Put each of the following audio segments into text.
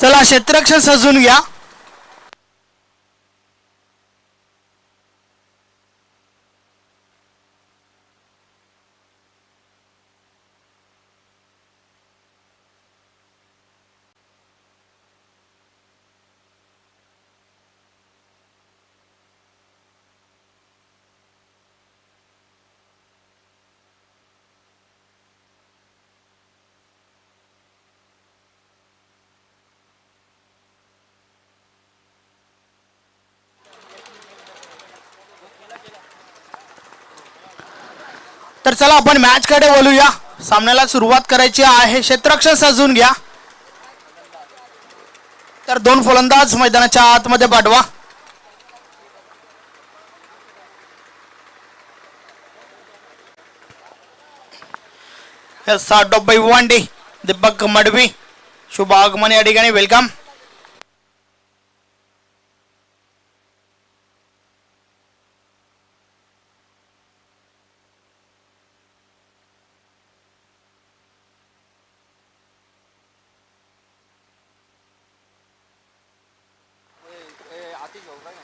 चला क्षेत्ररक्षण सजून घ्या. तर चला आपण मॅच कडे बोलूया. सामन्याला सुरुवात करायची आहे. क्षेत्ररक्षण सजून घ्या. तर दोन फलंदाज मैदानाच्या आतमध्ये पाठवा. डब्बा वांडे दीपक मडवी शुभ आगमन या ठिकाणी वेलकम.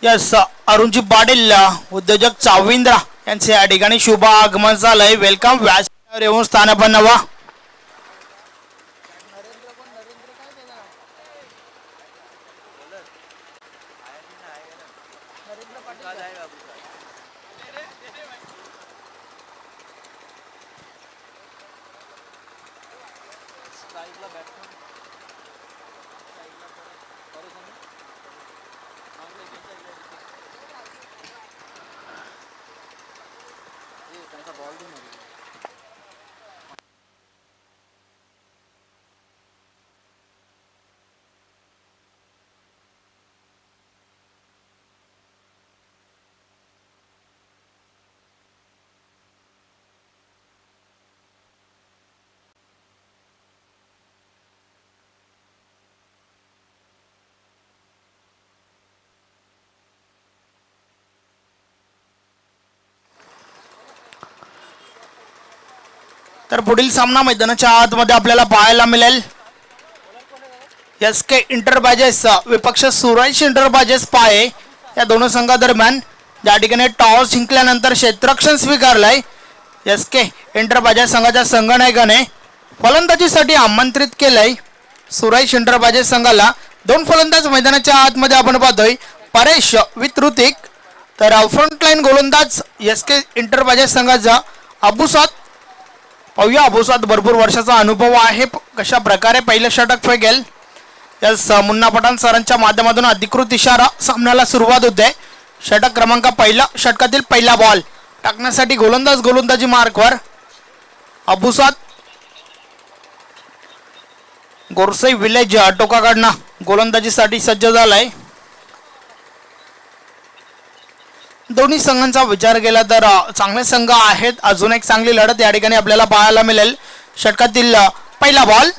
यस अरुणजी पाटील उद्योजक चाविंद्रा यांचे या ठिकाणी शुभ आगमन झालंय. वेलकम. व्यासपीठावर येऊन स्थान बनवा. तर पुढील सामना मैदानाच्या आतमध्ये आपल्याला पाहायला मिळेल. एस.के. इंटरबाजेस विपक्ष सुरेश इंटरबाजेस पाये या दोन संघादरम्यान ज्या ठिकाणी टॉस जिंकल्यानंतर क्षेत्ररक्षण स्वीकारलंय. एस.के. इंटरबाजेस संघाच्या संघनायकाने फलंदाजीसाठी आमंत्रित केलंय. सुरेश इंटरबाजेस संघाला दोन फलंदाज मैदानाच्या आतमध्ये आपण पाहतोय. परेश विथ ऋतिक. तर फ्रंटलाईन गोलंदाज एस.के. इंटरबाजेस संघाचा अबुसाद. पाहूया अबुसाद भरपूर वर्षाचा अनुभव आहे. कशा प्रकारे पहिलं षटक फेकेल. यस मुन्ना पठाण सरांच्या माध्यमातून अधिकृत इशारा. सामन्याला सुरुवात होते. षटक क्रमांक पहिला. षटकातील पहिला बॉल टाकण्यासाठी गोलंदाजी मार्कवर अबुसाद. गोरसई विलेज टोकाकडनं गोलंदाजीसाठी सज्ज झालाय. दोन्ही संघांचा विचार केला तर चांगले संघ आहेत. अजून एक चांगली लढत या ठिकाणी आपल्याला पाहायला मिळेल. षटकातील पहिला बॉल.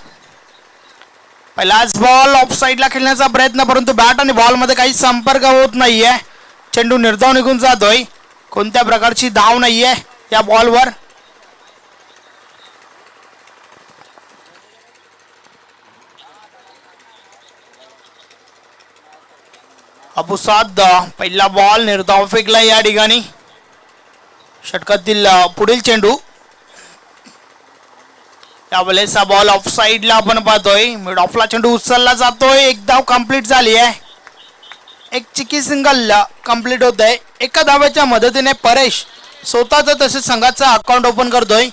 पहिलाच बॉल ऑफ साईडला खेळण्याचा प्रयत्न, परंतु बॅट आणि बॉल मध्ये काही संपर्क होत नाहीये. चेंडू निर्धाव निघून जातोय. कोणत्या प्रकारची धाव नाहीये या बॉलवर. अबुसाद पहिला बॉल निर्धाव फेकला या ठिकाणी. षटकातील पुढील चेंडू. यावेळेस हा बॉल ऑफ साईडला आपण पाहतोय. मिड ऑफला चेंडू उचलला जातोय. एक धाव कंप्लीट झाली आहे. एक चिकी सिंगल कंप्लीट होत आहे. एका धावेच्या मदतीने परेश स्वतःच तसेच संघाचा अकाउंट ओपन करतोय.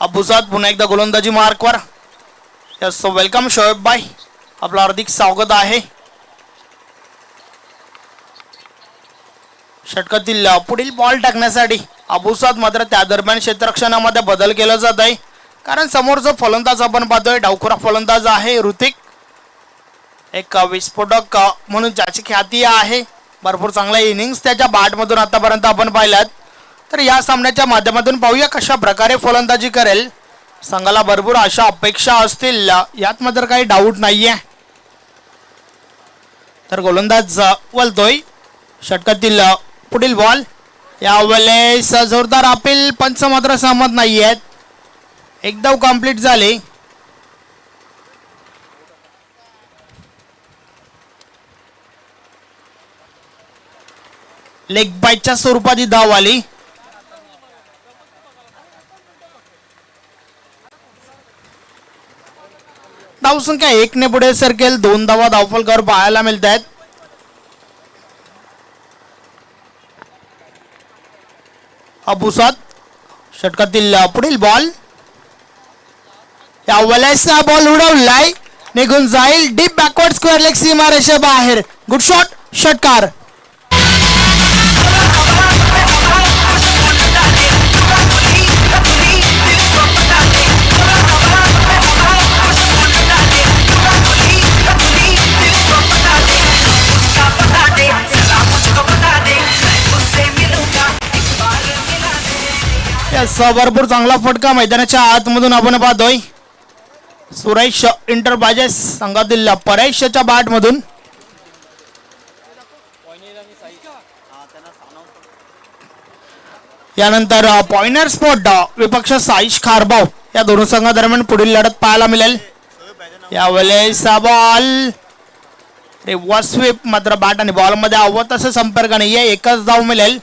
अबुसाद पुन्हा एकदा गोलंदाजी मार्कवर. यस वेलकम शोएब भाई, आपलं हार्दिक स्वागत आहे. षटकातील पुढील बॉल टाकण्यासाठी अबुसाद मात्र त्या दरम्यान क्षेत्ररक्षणामध्ये बदल केला जात आहे. कारण समोरचा फलंदाज आपण पाहतोय डावखुरा फलंदाज आहे ऋतिक. एक विस्फोटक म्हणून ज्याची ख्याती आहे. भरपूर चांगल्या इनिंग्स त्याच्या बॅटमधून आतापर्यंत आपण पाहिल्यात. तर या सामन्याच्या माध्यमातून पाहूया कशा प्रकारे फलंदाजी करेल संघाला भरपूर अशा अपेक्षा असतील, यात मात्र काही डाऊट नाहीये. तर गोलंदाज वलतोय. षटकातील पुढील बॉल. यावेळेस जोरदार अपील, पंच मात्र सहमत नाही आहेत. एकदम कंप्लीट झाले. लेग बाईटच्या स्वरूपात ही धाव आली. धावसंख्या 1 ने पुढे सरकेल. 2 धावा धावफलकावर पाहायला मिळत आहेत. अबुसाद. षटकातील पुढील बॉल. यावेळेस बॉल उडवलाय, निघून जाईल. डीप बॅकवर्ड स्क्वेअर लेग सीमारेषे बाहेर. Good shot. षटकार. भरपूर चांगला फटका मैदानाच्या आतमधून आपण पाहतोय. सुरेश इंटरप्राइजेस संघातील परेशच्या बॅट मधून. यानंतर पॉइंटर स्पॉट विपक्ष साईश खारबाव या दोन संघादरम्यान पुढील लढत पाहायला मिळेल. यावेळेस बॉल रिव्हर्स स्वीप, मात्र बॅट आणि बॉल मध्ये हवं तसं संपर्क नाहीये. एकच धाव मिळेल.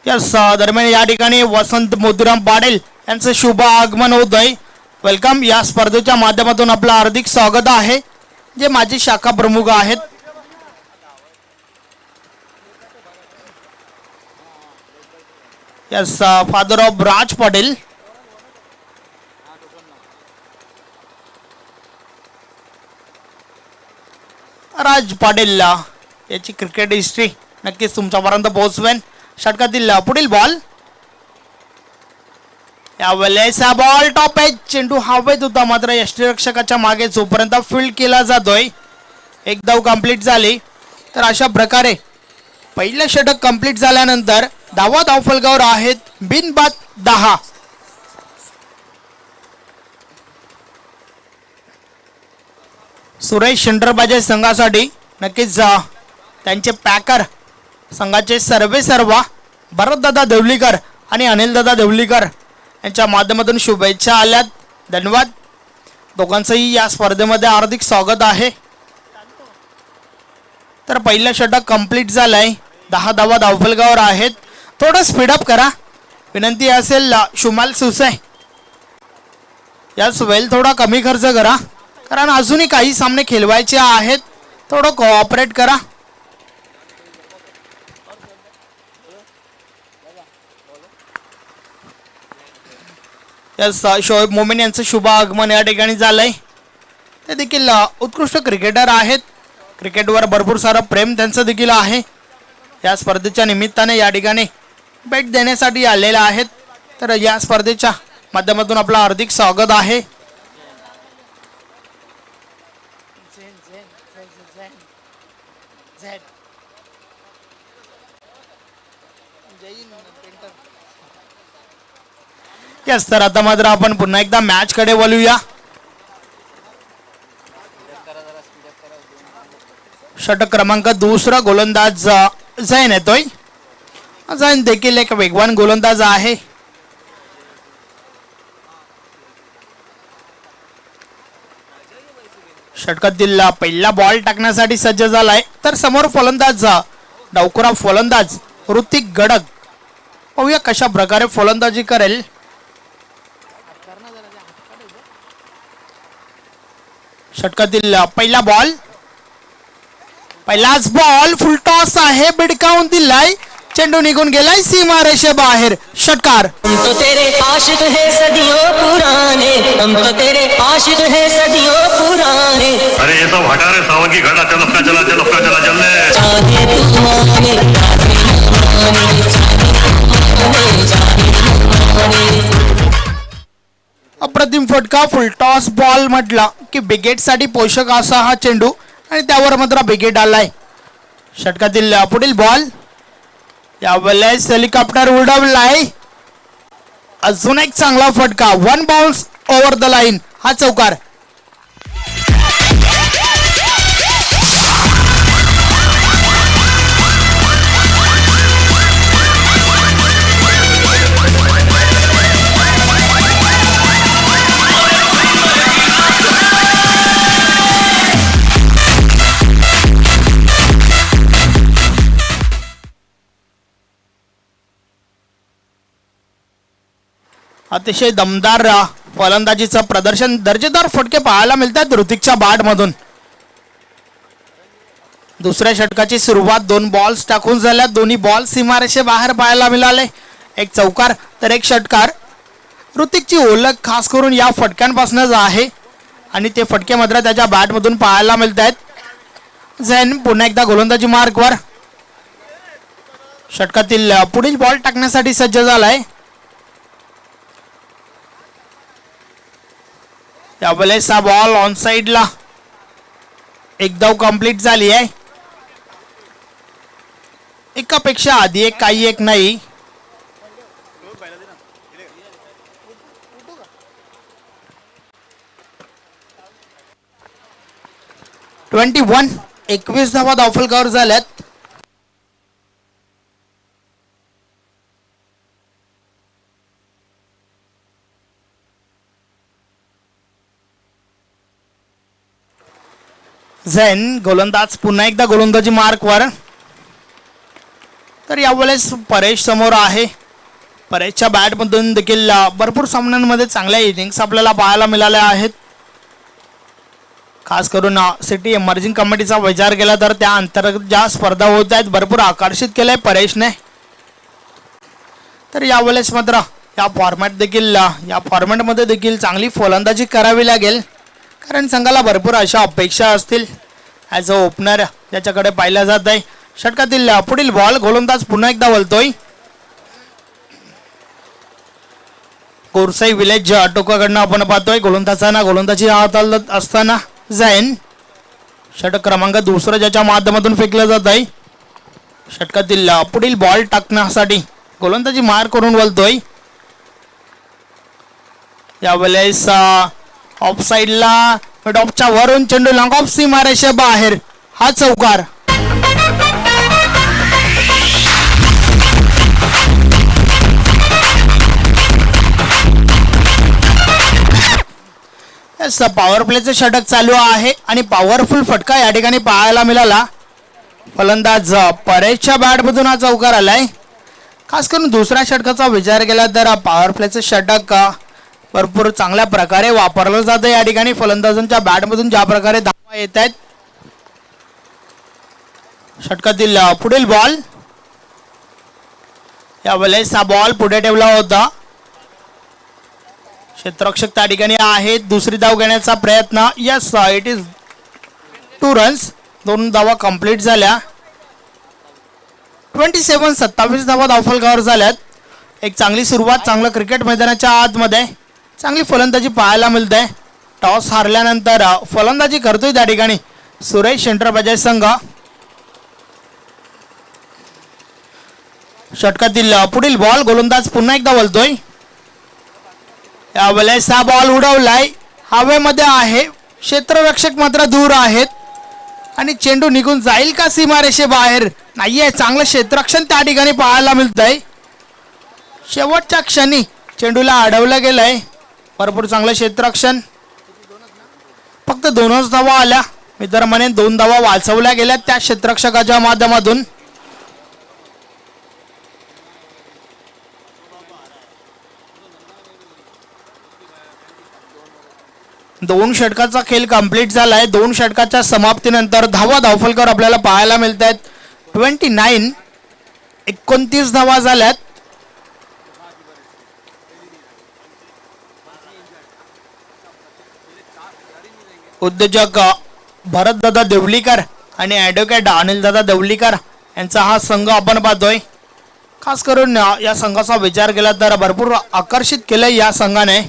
यस, दरम्यान या ठिकाणी वसंत मोतीराम पाटील यांचं शुभ आगमन होत आहे. वेलकम. या स्पर्धेच्या माध्यमातून आपलं हार्दिक स्वागत आहे, जे माजी शाखा प्रमुख आहेत. यस, फादर ऑफ राज पाटील. राज पाटील याची क्रिकेट हिस्ट्री नक्कीच तुमच्यापर्यंत पोहोचवेन. षटकातील पुढील बॉल. यावेळेस बॉल टॉप एज. चेंडू हवेत होता, मात्र यष्टीरक्षकाच्या मागे जोपर्यंत फील्ड केला जातोय. एक धाव कंप्लीट झाली. तर अशा प्रकारे पहिलं षटक कंप्लीट झाल्यानंतर धावा धावफलकावर आहेत बिनबाद 10. सुरेश इंटरप्राइजेस संघासाठी नक्कीच त्यांचे पॅकर संघाचे सर्वेसर्वा भरतदादा देवलीकर आणि अनिलदादा देवलीकर यांच्या माध्यमातून शुभेच्छा आल्यात. धन्यवाद. दोघांचंही या स्पर्धेमध्ये हार्दिक स्वागत आहे. तर पहिलं षटक कंप्लीट झालंय. 10 धावा धावफलकावर आहेत. थोडं स्पीडअप करा विनंती असेल. शुमाल सुसे याच वेळेला थोडा कमी खर्च करा, कारण अजूनही काही सामने खेळवायचे आहेत. थोडं कोऑपरेट करा. यस, शोएब मोमीन यांचं शुभ आगमन या ठिकाणी झालंय. ते देखील उत्कृष्ट क्रिकेटर आहेत. क्रिकेटवर भरपूर सारं प्रेम त्यांचं देखील आहे. या स्पर्धेच्या निमित्ताने या ठिकाणी भेट देण्यासाठी आलेले आहेत. तर या स्पर्धेच्या माध्यमातून आपलं हार्दिक स्वागत आहे. यस, तर आता मात्र आपण पुन्हा एकदा मॅच कडे वळूया. षटक क्रमांक 2 गोलंदाज झैन येतोय. झैन देखील एक वेगवान गोलंदाज आहे. षटकातील पहिला बॉल टाकण्यासाठी सज्ज झालाय. तर समोर फलंदाज डावखुरा फलंदाज ऋतिक गडक. पाहूया कशा प्रकारे फलंदाजी करेल. षटकातील पहिला बॉल. पहिलाच बॉल फुल टॉस आहे, बिडकावून दिलाय. चेंडू निघून गेलाय सीमारेषे बाहेर. षटकार. हम तो तेरे आशिक है सदियों पुराने, हम तो तेरे आशिक है सदियों पुराने. अरे ये सब हटा रे सावन की घटा. चलो चला चलो चला चलने. चाहे तू माने, अप्रतिम फटका. फुल टॉस बॉल म्हटला की बिगेट साठी पोषक असा हा चेंडू, आणि त्यावर मात्र बिगेट आलाय. षटकातील पुढील बॉल यावेळेस हेलिकॉप्टर उडवलाय. अजून एक चांगला फटका. 1 बाउन्स ओव्हर द लाईन. हा चौकार. अतिशय दमदार फलंदाजीचं प्रदर्शन. दर्जेदार फटके पाहायला मिळतात ऋतिकच्या बॅट मधून. दुसऱ्या षटकाची सुरुवात 2 बॉल्स टाकून झाल्या. दोन्ही बॉल सीमारेषे बाहेर पाहायला मिळाले. एक चौकार तर एक षटकार. ऋतिकची ओळख खास करून या फटक्यांपासूनच आहे आणि ते फटके मात्र त्याच्या बॅट मधून पाहायला मिळत आहेत. झैन पुन्हा एकदा गोलंदाजी मार्कवर. षटकातील पुढील बॉल टाकण्यासाठी सज्ज झालाय. यावेळेस हा बॉल ऑन साइडला. एक धाव कंप्लीट झाली आहे. एकापेक्षा आधी एक काही एक नाही. (21) 21 धावा धावफलकावर झाल्यात. झैन गोलंदाज पुन्हा एकदा गोलंदाजी मार्कवर. तर यावेळेस परेश समोर आहे. परेशच्या बॅटमधून देखील भरपूर सामन्यांमध्ये चांगल्या इनिंग्स आपल्याला पाहायला मिळाल्या आहेत. खास करून सिटी इमर्जिंग कमिटीचा विचार केला तर त्या अंतर्गत ज्या स्पर्धा होत आहेत भरपूर आकर्षित केलंय परेशने. तर यावेळेस मात्र या फॉर्मॅटमध्ये देखील चांगली फलंदाजी करावी लागेल. कारण संघाला भरपूर अशा अपेक्षा असतील. ॲज अ ओपनर ज्याच्याकडे पाहिलं जात आहे. षटकातील पुढील बॉल गोलंदाज पुन्हा एकदा वळतोय. कोरसाई विलेज टोकाकडनं आपण पाहतोय. गोलंदाजी हाताळत असताना झैन. षटक क्रमांक 2 ज्याच्या माध्यमातून फेकलं जात आहे. षटकातील पुढील बॉल टाकण्यासाठी गोलंदाजी मार करून वळतोय. यावेळेस ऑफ साइडला मिडऑफच्या वरून चेंडू लॉंग ऑफ सीमारेषे बाहेर. हा चौकार. पॉवर प्लेचं षटक चालू आहे आणि पॉवरफुल फटका या ठिकाणी पाहायला मिळाला. फलंदाज परेशच्या बॅटमधून हा चौकार आलाय. खास करून दुसऱ्या षटकाचा विचार केला तर पॉवर प्लेचं षटक भरपूर चांगल्या प्रकारे वापरलं जातं या ठिकाणी. फलंदाजांच्या बॅटमधून ज्या प्रकारे धावा येत आहेत. षटकातील पुढील बॉल यावेळेस हा बॉल पुढे ठेवला होता. क्षेत्ररक्षक त्या ठिकाणी आहेत. दुसरी धाव घेण्याचा प्रयत्न. Yes it is 2 runs. 2 धावा कंप्लीट झाल्या. 27 धावा धावफलकावर झाल्यात. एक चांगली सुरुवात. चांगलं क्रिकेट मैदानाच्या आतमध्ये चांगली फलंदाजी पाहायला मिळते. टॉस हारल्यानंतर फलंदाजी करतोय त्या ठिकाणी सुरेश एंटरप्राइजेस संघ. षटकातील पुढील बॉल गोलंदाज पुन्हा एकदा वळतोय. यावेळेस हा बॉल उडवलाय. हवेमध्ये आहे. क्षेत्ररक्षक मात्र दूर आहेत आणि चेंडू निघून जाईल का सीमारेषे बाहेर. नाहीये. चांगलं क्षेत्ररक्षण त्या ठिकाणी पाहायला मिळतंय. शेवटच्या क्षणी चेंडूला अडवलं गेलंय. भरपूर चांगलं क्षेत्ररक्षण. फक्त 2च धावा आल्या. मी तर म्हणेन 2 धावा वाचवल्या गेल्या त्या क्षेत्ररक्षकाच्या माध्यमातून. दोन षटकाचा खेळ कंप्लीट झालाय. 2 षटकाच्या समाप्तीनंतर धावा धावफलकावर आपल्याला पाहायला मिळत आहेत. 29 धावा झाल्यात. उद्योजक भरतदादा देवलीकर आणि ॲडव्होकेट अनिलदादा देवलीकर यांचा हा संघ आपण पाहतोय. खास करून या संघाचा विचार केला तर भरपूर आकर्षित केलंय या संघाने.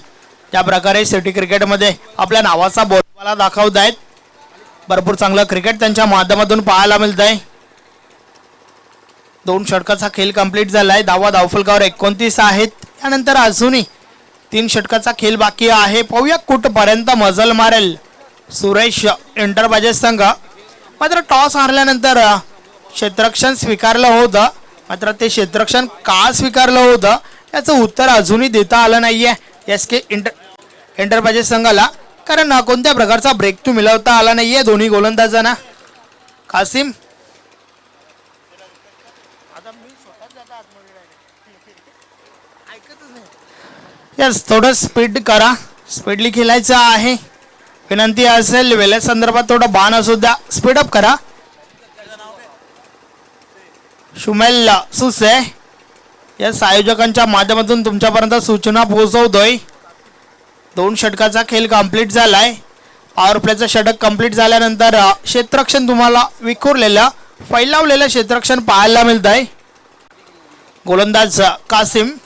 त्या प्रकारे सिटी क्रिकेटमध्ये आपल्या नावाचा बोलबाला दाखवत आहेत. भरपूर चांगलं क्रिकेट त्यांच्या माध्यमातून पाहायला मिळत आहे. 2 षटकाचा खेळ कंप्लीट झालाय. धावफलकावर 29 आहेत. त्यानंतर अजूनही 3 षटकाचा खेळ बाकी आहे. पाहूया कुठपर्यंत मजल मारेल सुरेश एंटरप्राइजेस संघ. मात्र टॉस हारल्यानंतर क्षेत्ररक्षण स्वीकारलं होतं. मात्र ते क्षेत्ररक्षण का स्वीकारलं होतं याचं उत्तर अजूनही देता आलं नाहीये SK एंटरप्राइजेस संघाला. कारण कोणत्या प्रकारचा ब्रेक थ्रू मिळवता आला नाहीये दोन्ही गोलंदाजांना. कासिम यस, थोडं स्पीड करा, स्पीडली खेळायचं आहे. विनंती असेल वेळे संदर्भात थोडं बाण असू द्या, स्पीडअप करा. शुमेल सुसे यस आयोजकांच्या माध्यमातून तुमच्यापर्यंत सूचना पोहोचवतोय. 2 षटकाचा खेळ कंप्लीट झालाय. पॉवर प्लेचं षटक कंप्लीट झाल्यानंतर क्षेत्ररक्षण तुम्हाला विखुरलेलं फैलावलेलं क्षेत्ररक्षण पाहायला मिळत आहे. गोलंदाज कासिम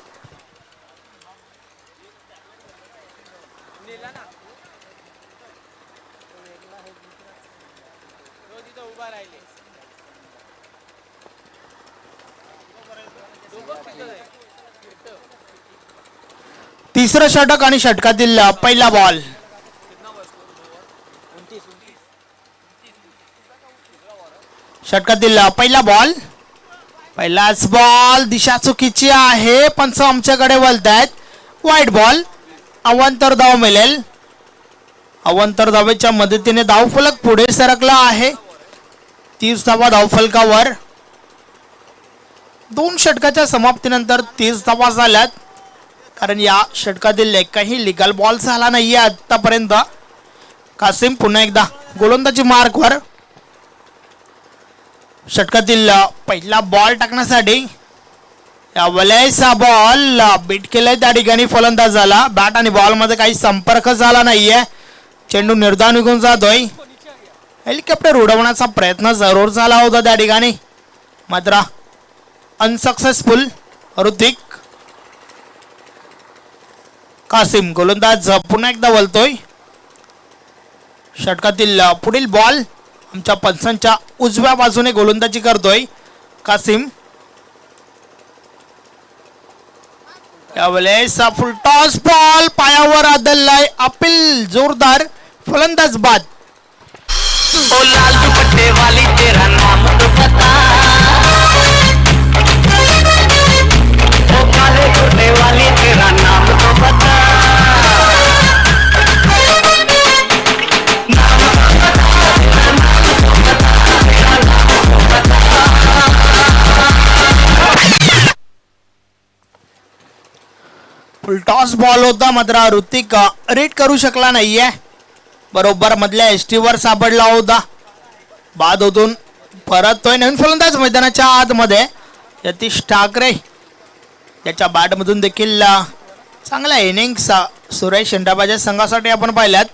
तिसरं षटक आणि षटकातील पहिला बॉल. षटकातील पहिला बॉल, पहिलाच बॉल दिशा चुकीची आहे. पंच आमच्याकडे वळत आहेत. वाईट बॉल, अवांतर धाव मिळेल. अवांतर धावेच्या मदतीने धावफलक पुढे सरकला आहे. 30 धावा धावफलकावर. 2 षटकाच्या समाप्तीनंतर 30 धावा झाल्यात. कारण या षटकातील एकही लिगल बॉल झाला नाहीये आतापर्यंत. कासिम पुन्हा एकदा गोलंदाजी मार्कवर. षटकातील पहिला बॉल टाकण्यासाठी यावेळेचा बॉल बीट केलाय त्या ठिकाणी फलंदाजाला. बॅट आणि बॉल मध्ये काही संपर्क झाला नाहीये. चेंडू निर्धाव निघून जातोय. हेलिकॉप्टर उडवण्याचा प्रयत्न जरूर झाला होता त्या ठिकाणी, मात्र अनसक्सेसफुल. ऋतिक कासिम गोलंदाज पुन्हा एकदा वळतोय. षटकातील पुढील बॉल आमच्या पंचांच्या उजव्या बाजूने गोलंदाजी करतोय कासिम. यावेळेस फुल टॉस बॉल पायावर आदललाय. अपील जोरदार, फलंदाज बाद. ओ लाल दुपट्टे वाली तेरा नाम तो बता, ओ काले कुर्ते वाली तेरा नाम तो बता. फुल टॉस बॉल होता, मात्र ऋतिक रीड करू शकला नाहीये. बरोबर मधल्या एसटीवर सापडला होता. बाद होतून परततोय नवीन फलंदाज मैदानाच्या आतमध्ये यतीश ठाकरे. त्याच्या बॅटमधून देखील चांगल्या इनिंग्स सुरेश एंटरप्राइजेस संघासाठी आपण पाहिल्यात.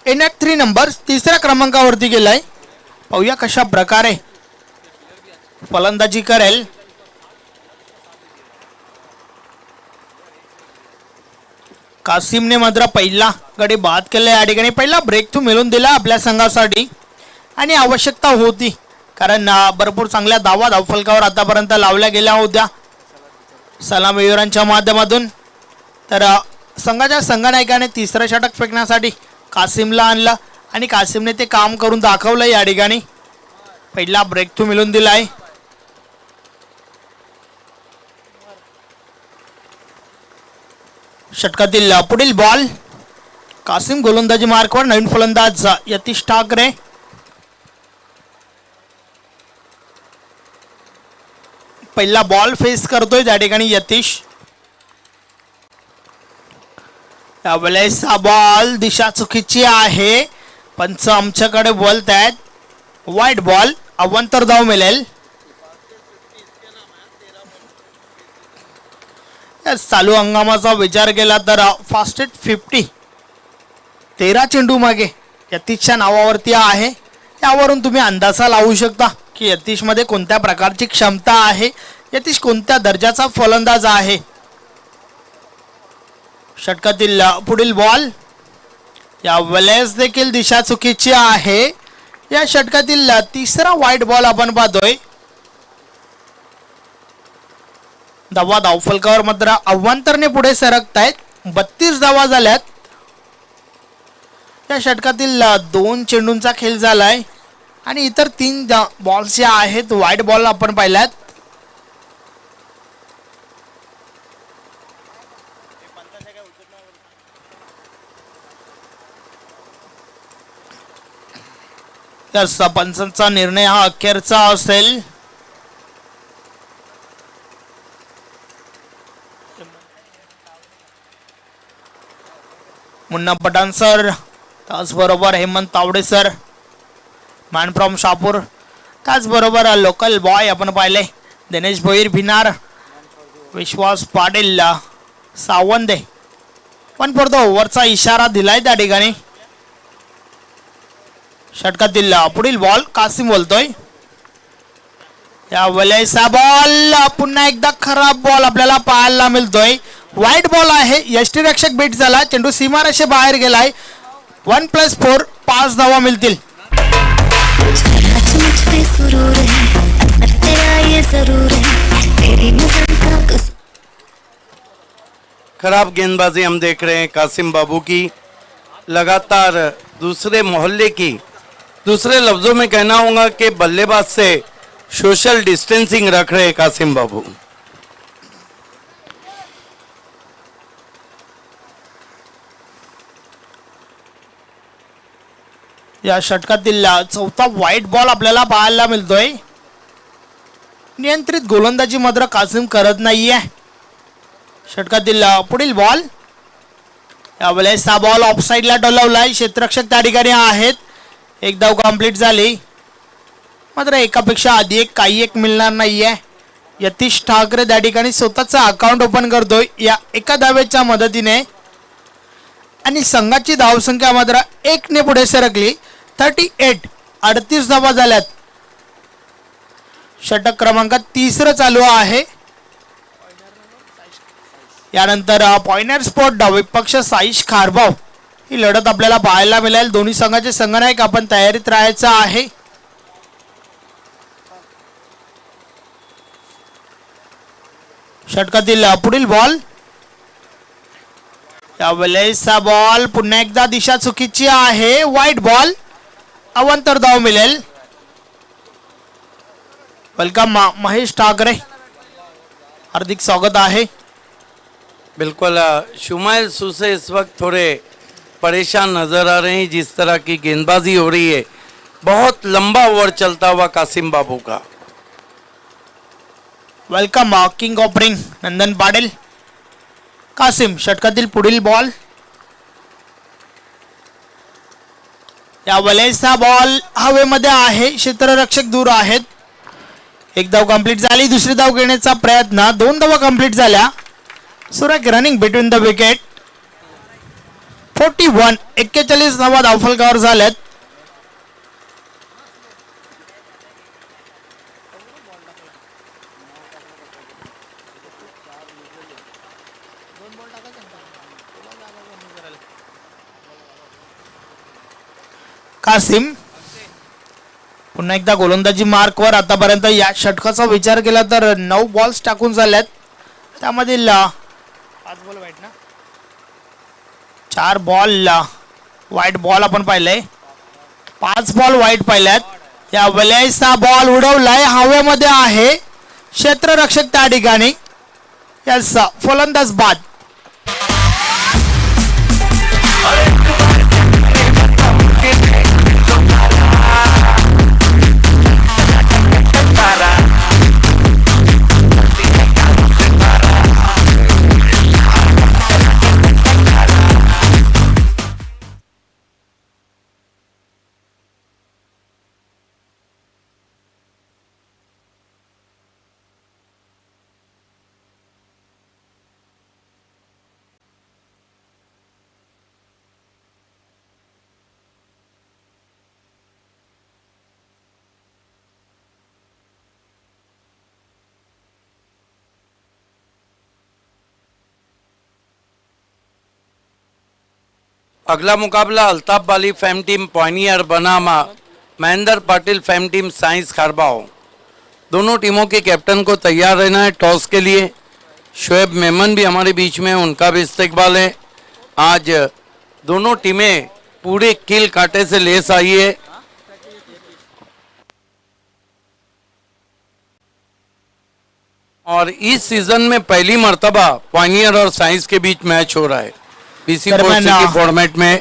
इन ॲट 3 नंबर 3ऱ्या क्रमांकावरती गेलाय. पाहूया कशा प्रकारे फलंदाजी करेल. कासिमने मात्र पहिला गडी बाद केला. या ठिकाणी पहिला ब्रेक थ्रू मिळवून दिला आपल्या संघासाठी आणि आवश्यकता होती, कारण भरपूर चांगल्या धावा धावफलकावर आतापर्यंत लावल्या गेल्या होत्या सलामीवीरांच्या माध्यमातून. तर संघाच्या संघनायकाने 3रं षटक फेकण्यासाठी कासिमला आणलं आणि कासिमने ते काम करून दाखवलं. या ठिकाणी पहिला ब्रेक थ्रू मिळवून दिलाय. षटकातील पुढील बॉल कासिम गोलंदाजी मार्कवर. नवीन फलंदाज यतीश ठाकरे. पहिला बॉल फेस करतोय त्या ठिकाणी यतीश. यावेळेस हा बॉल दिशा चुकीची आहे. पंच आमच्याकडे बोलत आहेत. वाईट बॉल, अवांतर धाव मिळेल. चालू हंगामाचा विचार केला तर फास्टेस्ट 50 13 चेंडू मागे यतीशच्या नावावरती आहे. यावरून तुम्ही अंदाजा लावू शकता की यतीश मध्ये कोणत्या प्रकारची क्षमता आहे, यतीश कोणत्या दर्जाचा फलंदाज आहे. षटकातील पुढील बॉल यावेळेस देखील दिशा चुकीची आहे. या षटकातील 3रा वाईट बॉल आपण पाहतोय. धावा धावफलकावर मात्र अव्वांतरने पुढे सरकतायत. 32 धावा झाल्यात. या षटकातील 2 चेंडूंचा खेळ झालाय आणि इतर 3 बॉल्स जे आहेत वाईट बॉल आपण पाहिल्यात. या पंचांचा निर्णय हा अखेरचा असेल. मुन्ना पठाण सर, त्याचबरोबर Hemant Tawde sir, man from Shahapur, त्याचबरोबर लोकल बॉय आपण पाहिले दिनेश भोईर भिनार, विश्वास पाटील सावंदे. 1 फॉर द ओव्हरचा इशारा दिलाय त्या ठिकाणी. षटकातील पुढील बॉल कासिम बोलतोय. या वलयचा बॉल पुन्हा एकदा खराब बॉल आपल्याला पाहायला मिळतोय. वाईट बॉल आहे. यष्टीरक्षक बीट झाला. चेंडू सीमारेषे बाहेर गेलाय. 1+4 5 धावा मिळतील. खराब गेंदबाजी हम देख रहे हैं कासिम बाबू की. लगातार दूसरे मोहल्ले की, दूसरे लफ्जों में कहना होगा कि बल्लेबाज से सोशल डिस्टेंसिंग रख रहे हैं कासिम बाबू. या षटकातील 4था वाईट बॉल आपल्याला पाहायला मिळतोय. नियंत्रित गोलंदाजी मात्र कासिम करत नाहीये. षटकातील पुढील बॉल, यावेळेस हा बॉल ऑफसाईडला डोलावलाय. क्षेत्ररक्षक त्या ठिकाणी आहेत. एक धाव कंप्लीट झाली. मात्र एकापेक्षा अधिक काही एक मिळणार नाहीये. यतीश ठाकरे त्या ठिकाणी स्वतःचा अकाउंट ओपन करतोय या एका धावेच्या मदतीने आणि संघाची धावसंख्या मात्र 1 ने पुढे सरकली. 38 38 धावा झाल्यात. षटक क्रमांक 3 चालू आहे. यानंतर पॉइंटर स्पॉट डावीपक्ष साईश खारबाव ही लढत आपल्याला पाहायला मिळेल. दोन्ही संघाचे संघनायक आपण तयारीत राहायचं आहे. षटकातील पुढील बॉल, यावेळेस हा बॉल पुन्हा एकदा दिशा चुकीची आहे. वाईट बॉल. अवांतर धाव मिळेल. वेलकम महेश ठाकरे, हार्दिक स्वागत आहे. बिल्कुल शुमाइल सूसे इस वक्त थोड़े परेशान नजर आ रहे हैं. जिस तरह की गेंदबाजी हो रही है, बहुत लंबा ओवर चलता हुआ कासिम बाबू का. Welcome king of ring Nandan Patil. Kasim, षटकातील पुढील बॉल, यावेळेस हा बॉल हवेमध्ये आहे. क्षेत्ररक्षक दूर आहेत. एक धाव कंप्लीट झाली. दुसरी धाव घेण्याचा प्रयत्न. 2 धावा कंप्लीट झाल्या. सुरेख रनिंग बिटवीन द विकेट. 41 41 धावा धावफलकावर झाल्यात. कासिम पुन्हा एकदा गोलंदाजी मार्कवर. आतापर्यंत या षटकाचा विचार केला तर 9 बॉल्स टाकून झाल्यात. त्यामधील 4 बॉल वाईट बॉल आपण पाहिलंय. 5 बॉल वाईट पाहिल्यात. या वेळेस हा बॉल उडवलाय. हवेमध्ये आहे. क्षेत्ररक्षक त्या ठिकाणी. यस, फलंदाज बाद. अगला मुकाबला अल्ताफ बाली फैम टीम पॉइनियर बनाम महेंद्र पाटिल फैम टीम साइंस खारबाओ. दोनों टीमों के कैप्टन को तैयार रहना है टॉस के लिए. शोएब मेमन भी हमारे बीच में, उनका भी इस्तकबाल है। आज दोनों टीमें पूरे कील कांटे से लेस आई है। और इस सीजन में पहली मर्तबा पायनियर और साइंस के बीच मैच हो रहा है बीसी के फॉर्मेट में।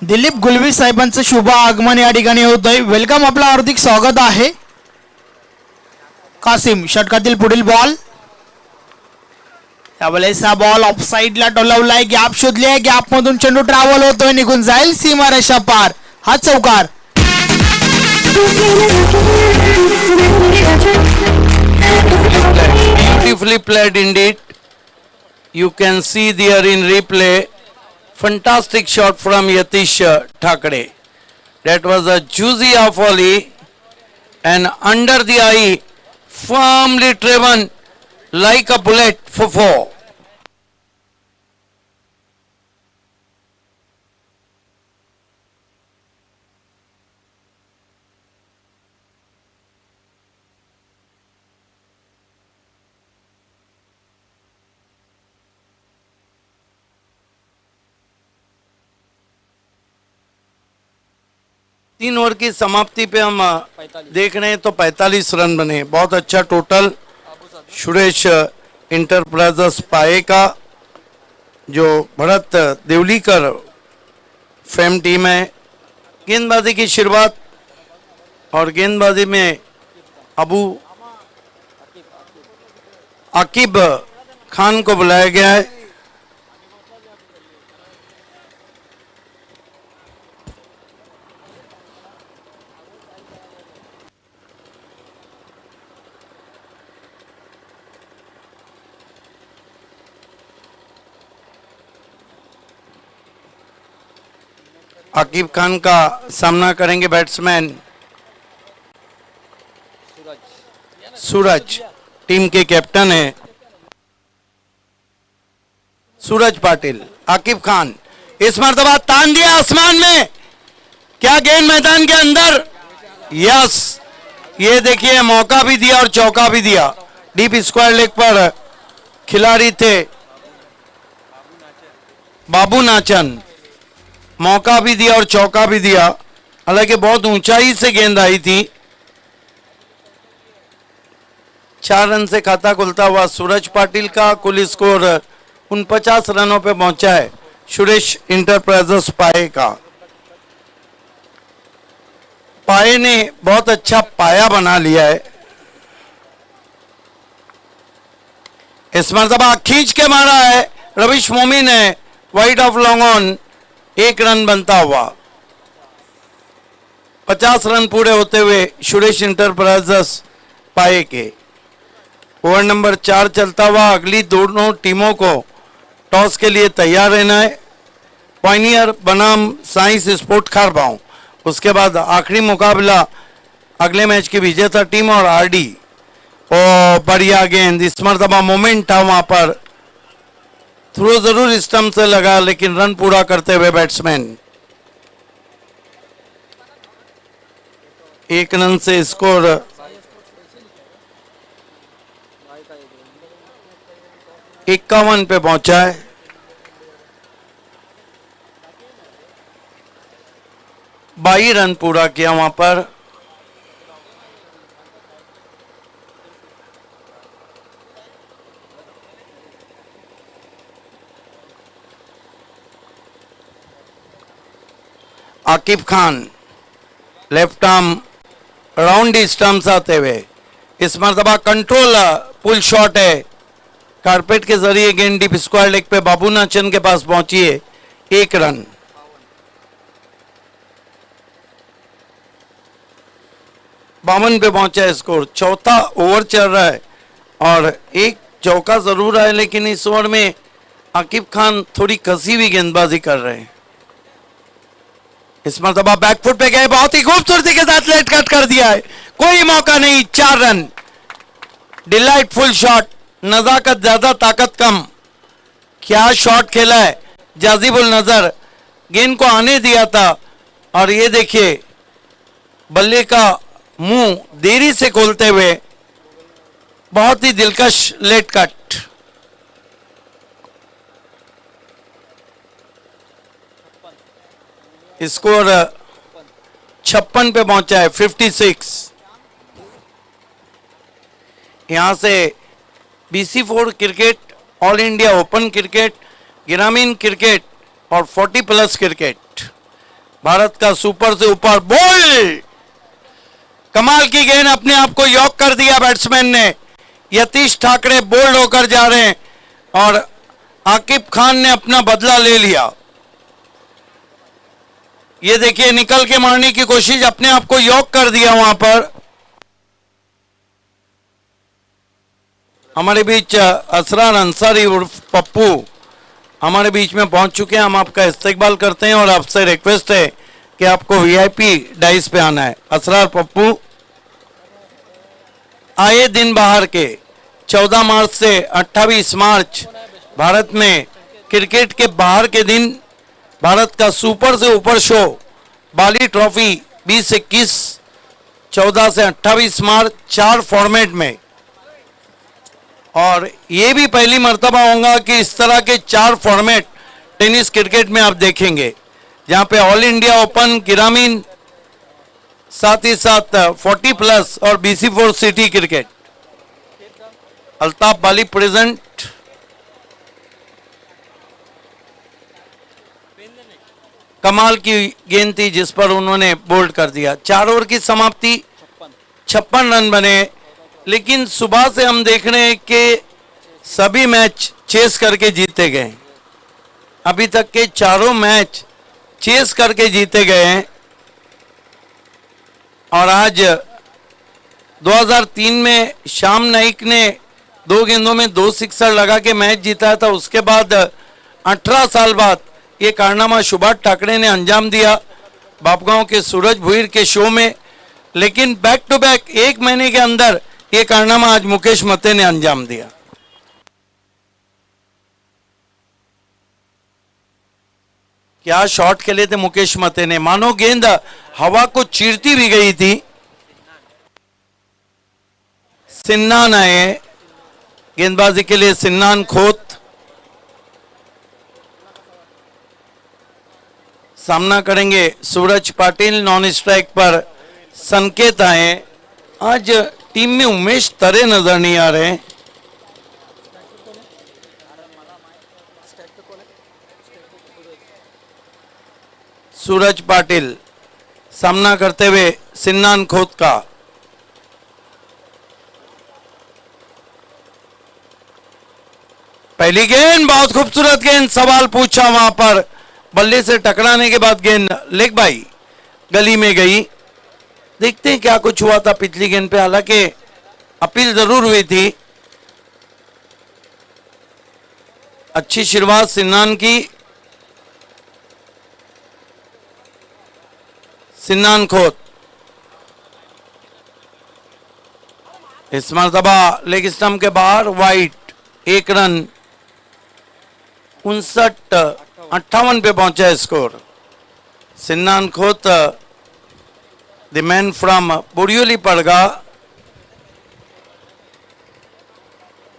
दिलीप गुलवी साहेबांचं शुभ आगमन या ठिकाणी होत आहे। वेलकम, आपलं हार्दिक स्वागत आहे। कासिम षटकातील पुढील बॉल, यावेळेस हा बॉल ऑफ साइडला टोलवलाय, गॅप शोधली आहे, गॅप मधून चेंडू ट्रॅव्हल होतोय, निघून जाईल सीमारेषा पार, हा चौकार। Beautifully played indeed. You can see there in replay. Fantastic shot from Yatish Thakre. That was a juicy half volley and under the eye, firmly driven like a bullet for four. तीन over की समाप्ति पे हम देख रहे हैं तो 45 run बने, बहुत अच्छा टोटल। सुरेश इंटरप्राइजेस पाए का, जो भरत देवलीकर फेम टीम है। गेंदबाजी की शुरुआत और गेंदबाजी में अबू आकिब खान को बुलाया गया है। आकिब खान का सामना करेंगे बैट्समैन सूरज, टीम के कैप्टन है सूरज पाटिल। आकिब खान इस मर्तबा तान दिया आसमान में, क्या गेंद मैदान के अंदर? यस, ये देखिए मौका भी दिया और चौका भी दिया। डीप स्क्वायर लेग पर खिलाड़ी थे बाबू नाचन, मौका भी दिया और चौका भी दिया। हालांकि बहुत ऊंचाई से गेंद आई थी। 4 रन से खाता खुलता हुआ सूरज पाटिल का कुल स्कोर 49 रनों पे पहुंचा है सुरेश इंटरप्राइजेस पाए का। पाए ने बहुत अच्छा पाया बना लिया है। इस मर्तबा खींच के मारा है रविश मोमिन ने, wide of long on, 1 run बनता हुआ। 50 रन पूरे होते हुए सुरेश इंटरप्राइजेस पाए के। ओवर नंबर 4 चलता हुआ, अगली दोनों टीमों को टॉस के लिए तैयार रहना है। पायनियर बनाम साइंस स्पोर्ट खारबाऊ, उसके बाद आखिरी मुकाबला अगले मैच की विजेता टीम और आरडी। ओ बढ़िया गेंद, इस मर्तबा मोमेंट था वहां पर, थ्रो जरूर स्टंप से लगा लेकिन रन पूरा करते हुए बैट्समैन। 1 रन से स्कोर 51 पे पहुंचा है। बाई रन पूरा किया वहां पर। Aqib Khan left arm round stumps आते हुए, इस मर्तबा कंट्रोल पुल शॉट है, कारपेट के जरिए गेंद डीप स्क्वायर लेग पे बाबू नाचन के पास पहुंची है। 1 रन। बावन पे पहुंचा है स्कोर। चौथा ओवर चल रहा है और एक चौका जरूर है, लेकिन इस ओवर में आकिब खान थोड़ी कसी हुई गेंदबाजी कर रहे हैं। इस मर्तबा बैकफुट पे गए, बहुत ही खूबसूरती के साथ लेट कट कर दिया है, कोई मौका नहीं। 4 रन। डिलाइटफुल शॉट, नजाकत ज्यादा ताकत कम। क्या शॉट खेला है जाजिबुल नजर, गेंद को आने दिया था और ये देखिए बल्ले का मुंह देरी से खोलते हुए बहुत ही दिलकश लेट कट। स्कोर 56 पे पहुंचा है, 56। यहां से BC4 cricket, all India open cricket, ग्रामीण क्रिकेट और 40+ क्रिकेट, भारत का सुपर से ऊपर। बॉल, कमाल की गेंद, अपने आप को यॉक कर दिया बैट्समैन ने। यतीश ठाकरे बोल्ड होकर जा रहे हैं और आकिब खान ने अपना बदला ले लिया। ये देखिए, निकल के मारने की कोशिश, अपने आप को यॉक कर दिया वहां पर। हमारे बीच असरार अंसारी उर्फ पप्पू हमारे बीच में पहुंच चुके हैं। हम आपका इस्तकबाल करते हैं और आपसे रिक्वेस्ट है कि आपको VIP डाइस पे आना है। असरार, पप्पू, आए दिन बाहर के 14 मार्च से 28 मार्च भारत में क्रिकेट के बाहर के दिन भारत का सुपर से ऊपर शो बाली ट्रॉफी 20-21, 14 से 28 मार्च 4 फॉर्मेट में। और ये भी पहली मर्तबा होगा कि इस तरह के 4 फॉर्मेट टेनिस क्रिकेट में आप देखेंगे, जहां पे ऑल इंडिया ओपन, ग्रामीण, साथ ही साथ 40+ और BC4 सिटी क्रिकेट। अल्ताफ बाली प्रेजेंट। कमाल की गेंद थी जिस पर उन्होंने बोल्ड कर दिया। 4 ओवर की समाप्ति, 56 रन बने। लेकिन सुबह से हम देख रहे हैं कि सभी मैच चेस करके जीते गए। अभी तक के चारों मैच चेस करके जीते गए हैं। और आज 2003 में श्याम नाइक ने 2 गेंदों में 2 सिक्सर लगा के मैच जीता था। उसके बाद 18 साल बाद ये कारनामा सुभाष ठाकरे ने अंजाम दिया बापगांव के सूरज भुईर के शो में। लेकिन बैक टू बैक 1 महीने के अंदर ये कारनामा आज मुकेश मते ने अंजाम दिया। क्या शॉट खेले थे मुकेश मते ने, मानो गेंद हवा को चीरती भी गई थी। सिन्नान आए गेंदबाजी के लिए, सिन्नान खोत। सामना करेंगे सूरज पाटिल। नॉन स्ट्राइक पर संकेत आए। आज टीम में उमेश तरे नजर नहीं आ रहे। सूरज पाटिल सामना करते हुए सिन्नान खोत का। पहली गेंद बहुत खूबसूरत गेंद, सवाल पूछा वहां पर, बल्ले से टकराने के बाद गेंद लेग बाई गली में गई। देखते हैं क्या कुछ हुआ था पिछली गेंद पे। हालांकि अपील जरूर हुई थी। अच्छी शुरुआत सिन्नान की। सिन्नान खोत इस मर्तबा लेग स्टंप के बाहर, वाइट। 1 रन, 59-58 पे पहुंचा है स्कोर। Sinnan Khot the man from Borivali पड़गा।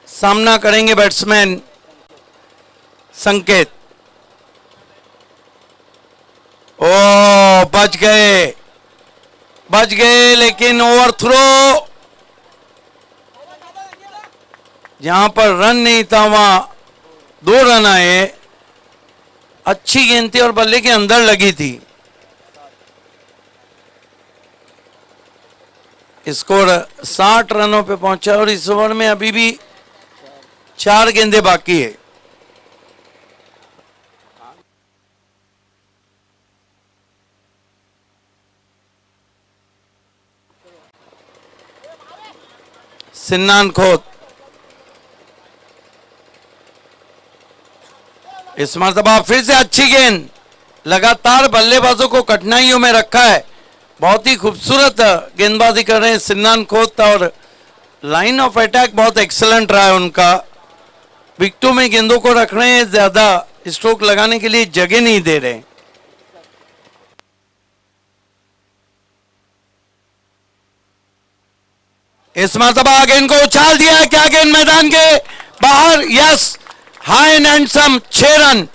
सामना करेंगे बैट्समैन संकेत। ओ बच गए लेकिन ओवर थ्रो। जहां पर रन नहीं था वहां 2 रन आए। अच्छी गेंद थी और बल्ले के अंदर लगी थी। स्कोर 60 रनों पे पहुंचा और इस ओवर में अभी भी 4 गेंदें बाकी है। सिन्नान खोत इस मर्तबा फिर से अच्छी गेंद। लगातार बल्लेबाजों को कठिनाइयों में रखा है। बहुत ही खूबसूरत गेंदबाजी कर रहे हैं सिन्नान खोत और लाइन ऑफ अटैक बहुत एक्सीलेंट रहा है उनका। विकेटों में गेंदों को रख रहे हैं, ज्यादा स्ट्रोक लगाने के लिए जगह नहीं दे रहे। इस मर्तबा गेंद को उछाल दिया है। क्या गेंद मैदान के बाहर? Yes, high and handsome 6 run.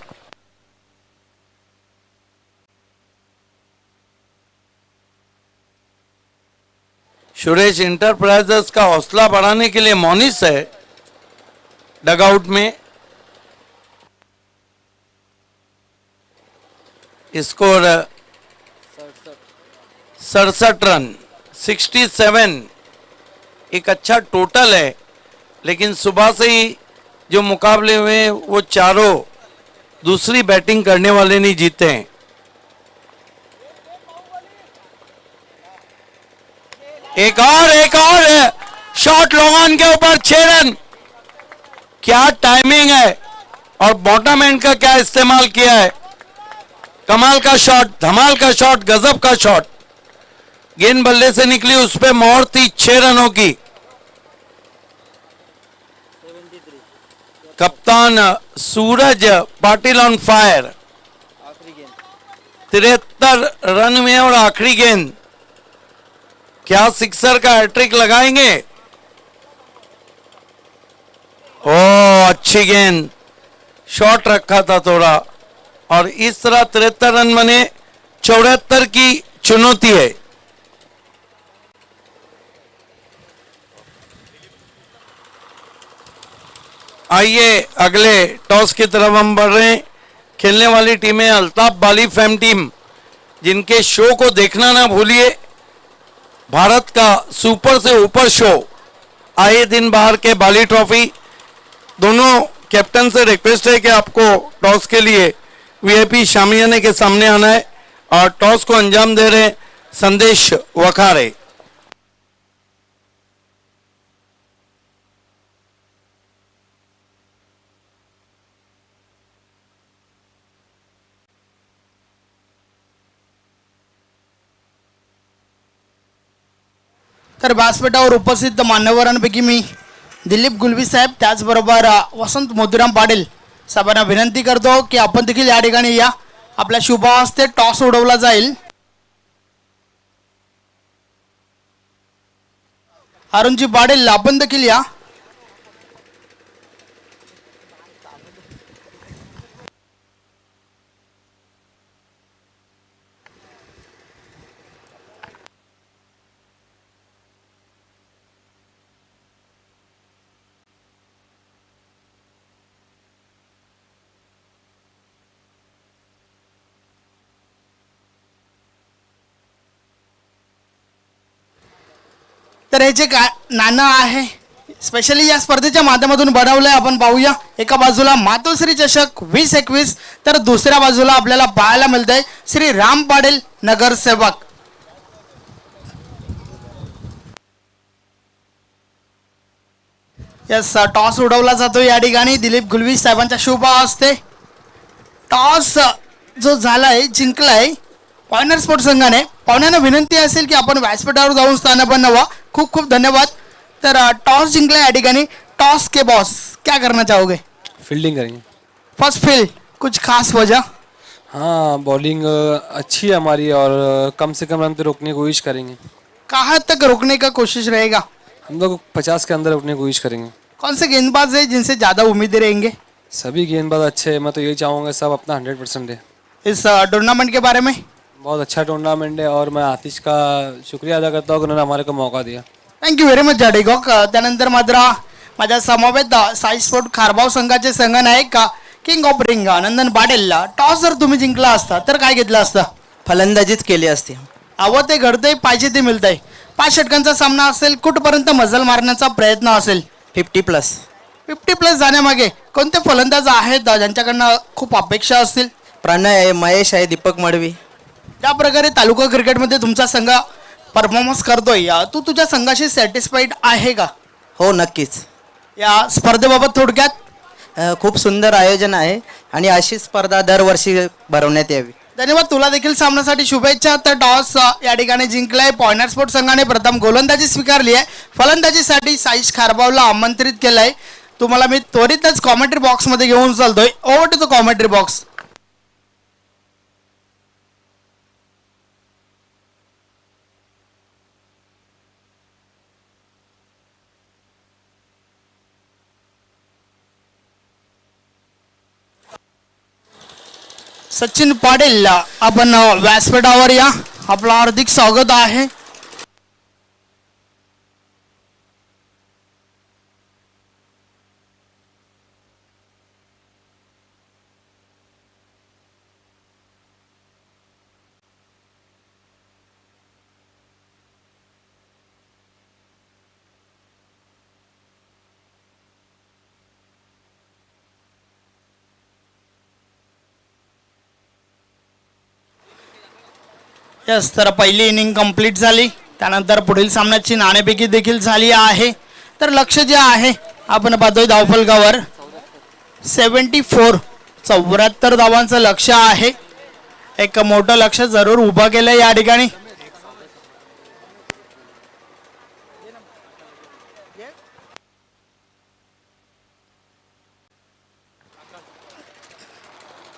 Suresh enterprises का हौसला बढ़ाने के लिए मोनिस है डगआउट में। स्कोर 67 रन, 67 एक अच्छा टोटल है, लेकिन सुबह से ही जो मुकाबले हुए वो चारों दूसरी बैटिंग करने वाले नहीं जीते हैं। एक और शॉट लॉन्ग ऑन के ऊपर 6 रन। क्या टाइमिंग है और बॉटम एंड का क्या इस्तेमाल किया है। कमाल का शॉट, धमाल का शॉट, गजब का शॉट। गेंद बल्ले से निकली, उस पे मोहर थी 6 रनों की। कप्तान Suraj Patil on fire. 73 run में और आखिरी गेंद, क्या सिक्सर का हैट्रिक लगाएंगे। ओ अच्छी गेंद, शॉट रखा था थोड़ा, और इस तरह 73 रन बने 74 की चुनौती है। आइए अगले टॉस की तरफ हम बढ़ रहे हैं। खेलने वाली टीमें अल्ताफ बाली फैम टीम, जिनके शो को देखना ना भूलिए। भारत का सुपर से ऊपर शो, आए दिन बाहर के बाली ट्रॉफी। दोनों कैप्टन से रिक्वेस्ट है कि आपको टॉस के लिए वीआईपी शामियाने के सामने आना है, और टॉस को अंजाम दे रहे संदेश वखारे। तर व्यासपीठावर उपस्थित मान्यवरांपैकी मी दिलीप गुलवी साहेब, त्याचबरोबर वसंत मोतीराम पाटील साहेबांना विनंती करतो की आपण देखील या ठिकाणी या. आपल्या शुभ हस्ते टॉस उडवला जाईल. अरुणजी पाटील आपण देखील या. तर हे जे नाणं आहे स्पेशली या स्पर्धेच्या माध्यमातून बनवलंय, आपण पाहूया. एका बाजूला मातोश्री चषक 2021, तर दुसऱ्या बाजूला आपल्याला पाहायला मिळतंय श्री राम पाटील नगरसेवक. यस, टॉस उडवला जातो या ठिकाणी दिलीप गुलवी साहेबांच्या शुभ हस्ते. टॉस जो झालाय जिंकलाय पॉइंटर स्पोर्ट्स संघाने. पाहुण्यांना विनंती असेल की आपण व्यासपीठावर जाऊन स्थानापन्न व्हा. खूप खूप धन्यवाद. तर टॉस जिंकला या ठिकाणी. टॉस के बॉस क्या करना चाहोगे? फील्डिंग करेंगे. फर्स्ट फील्ड, कुछ खास वजह? हाँ, बॉलिंग अच्छी है हमारी और कम से कम रन पे रोकने की कोशिश करेंगे. कहाँ तक रोकने का कोशिश रहेगा? हम लोग 50 के अंदर रोकने की कोशिश करेंगे. कौन से गेंदबाज है जिनसे ज़्यादा उम्मीदें रहेंगे? सभी गेंदबाज अच्छे हैं. मैं तो यही चाहूँगा सब अपना 100% दे. इस टूर्नामेंट के बारे में बहुत अच्छा टूर्नामेंट है और मैं आतिश का शुक्रिया अदा करता हूँ कि उन्होंने हमारे को मौका दिया. थँक्यू व्हेरी मच जाडेगॉक. त्यानंतर मात्र माझ्या समवेत साई स्पोर्ट खारबाव संघाचे संघनायक king of ring Nandan Patil. Toss जर तुम्ही जिंकला असता तर काय घेतलं असतं? फलंदाजीच केली असती. हवं ते घडतंय, पाहिजे ते मिळतंय. 5 षटकांचा सामना असेल, कुठपर्यंत मजल मारण्याचा प्रयत्न असेल? 50+. 50+ जाण्यामागे कोणते फलंदाज आहेत ज्यांच्याकडनं खूप अपेक्षा असतील? प्रणय आहे, महेश आहे, दीपक मडवी. ज्या प्रकारे तालुका क्रिकेटमध्ये तुमचा संघ परफॉर्मन्स करतोय, तू तुझ्या संघाशी सॅटिस्फाईड आहे का? हो, नक्कीच. या स्पर्धेबाबत थोडक्यात खूप सुंदर आयोजन आहे आणि अशी स्पर्धा दरवर्षी भरवण्यात यावी. धन्यवाद. तुला देखील सामन्यासाठी शुभेच्छा. तर टॉस या ठिकाणी जिंकलाय. पॉइंटर स्पोर्ट संघाने प्रथम गोलंदाजी स्वीकारली आहे. फलंदाजीसाठी साईश खारबावला आमंत्रित केलंय. तुम्हाला मी त्वरितच कॉमेंट्री बॉक्समध्ये घेऊन चालतोय. Over to the commentary box. Sachin Patil, आपण व्यासपीठावर या. आपलं हार्दिक स्वागत आहे. यस, तर पहिली इनिंग कंप्लीट झाली. त्यानंतर पुढील सामन्याची नाणेफेकी देखील झाली आहे. तर लक्ष जे आहे आपण पाहतोय धावफलकावर 74 धावांचं लक्ष आहे. एक मोठं लक्ष जरूर उभं केलं या ठिकाणी.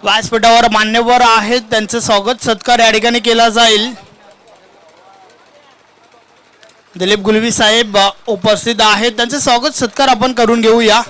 व्यासपीठावर मान्यवर आहेत, त्यांचं स्वागत सत्कार या ठिकाणी केला जाईल. दिलीप गुलवी साहेब उपस्थित आहेत, त्यांचे स्वागत सत्कार आपण करून घेऊया.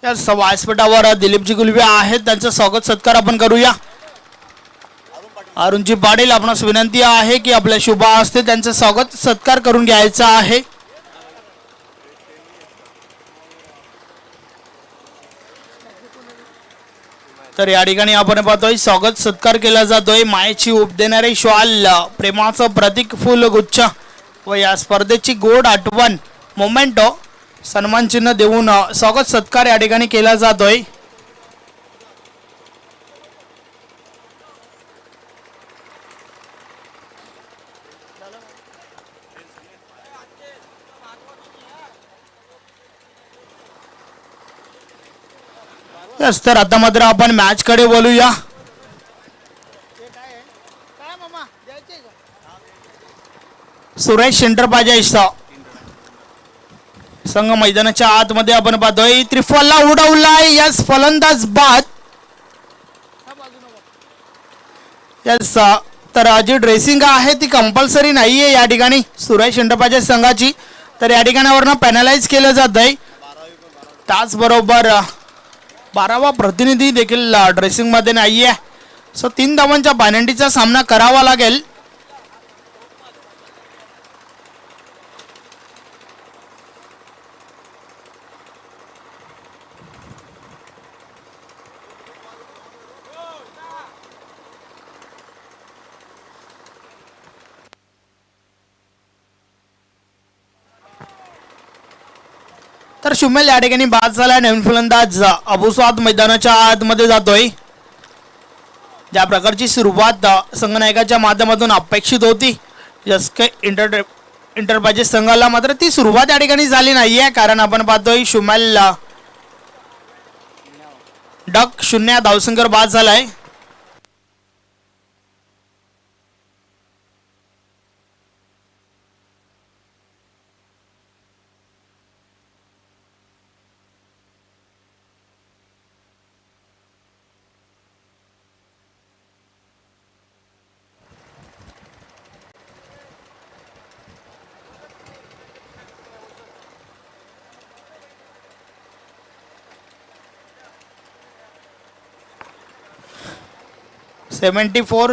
या व्यासपीठावर दिलीपजी गुलवे आहेत, त्यांचं स्वागत सत्कार आपण करूया. अरुणजी पाटील, आपणास विनंती आहे की आपल्या शुभ हस्ते त्यांचं स्वागत सत्कार करून घ्यायचा आहे. तर या ठिकाणी आपण पाहतोय स्वागत सत्कार केला जातोय. मायेची उब देणारे श्वाल, प्रेमाचं प्रतीक फुलगुच्छ व या स्पर्धेची गोड आठवण मोमेंटो सन्मान चिन्ह देऊन स्वागत सत्कार या ठिकाणी केला जातोय. यस, तर आता मात्र आपण मॅच कडे बोलूया. सुरेश एंटरप्राइजेस संघ मैदानाच्या आतमध्ये आपण पाहतोय. त्रिफला उडवलाय. यस, फलंदाज बाद. यस, तर जी ड्रेसिंग आहे ती कंपल्सरी नाहीये या ठिकाणी सुरेश एंटरप्राइजेस संघाची. तर या ठिकाणावरनं पॅनलाइज केलं जात आहे. त्याचबरोबर 12वा प्रतिनिधी देखील ड्रेसिंग मध्ये नाहीये. सो 3 धावांच्या पॅनल्टीचा सामना करावा लागेल. तर शुमेल या ठिकाणी बाद झाला. नवीन फलंदाज अबुसाद मैदानाच्या आतमध्ये जातोय. ज्या प्रकारची सुरुवात संघनायकाच्या माध्यमातून अपेक्षित होती एसके एंटरप्राइजेस संघाला, मात्र ती सुरुवात या ठिकाणी झाली नाहीये. कारण आपण पाहतोय शुमेल डक 0 धावसंख्येवर बाद झालाय.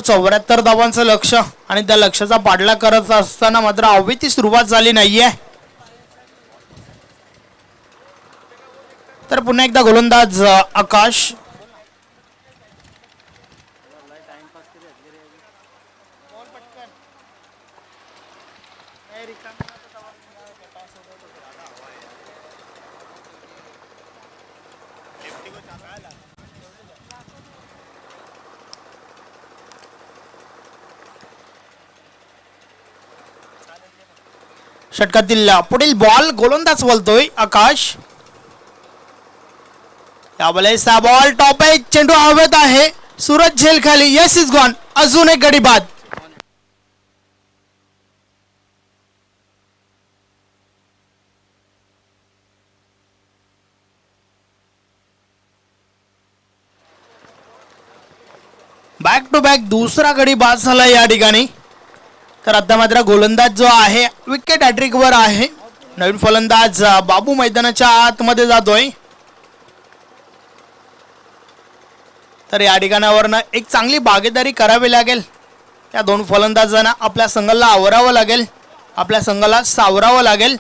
चौऱ्याहत्तर धावांचं लक्ष आणि त्या लक्ष्याचा पाडला करत असताना मात्र अवैती सुरुवात झाली नाहीये. तर पुन्हा एकदा गोलंदाज आकाश. षटकातील पुढील बॉल गोलंदाज बोलतोय आकाश. या बॉलचा बॉल टॉप आहे. चेंडू हवेत आहे. सूरज झेल खाली. Yes is gone. अजून एक गडी बाद. बॅक टू बॅक दुसरा गडी बाद झाला या ठिकाणी. तर आता मात्र गोलंदाज जो आहे विकेट हॅट्रिक वर आहे. नवीन फलंदाज बाबू मैदानाच्या आतमध्ये जातोय. तर या ठिकाणावरनं एक चांगली भागीदारी करावी लागेल. या दोन फलंदाजांना आपल्या संघाला आवरावं लागेल, आपल्या संघाला सावरावं लागेल.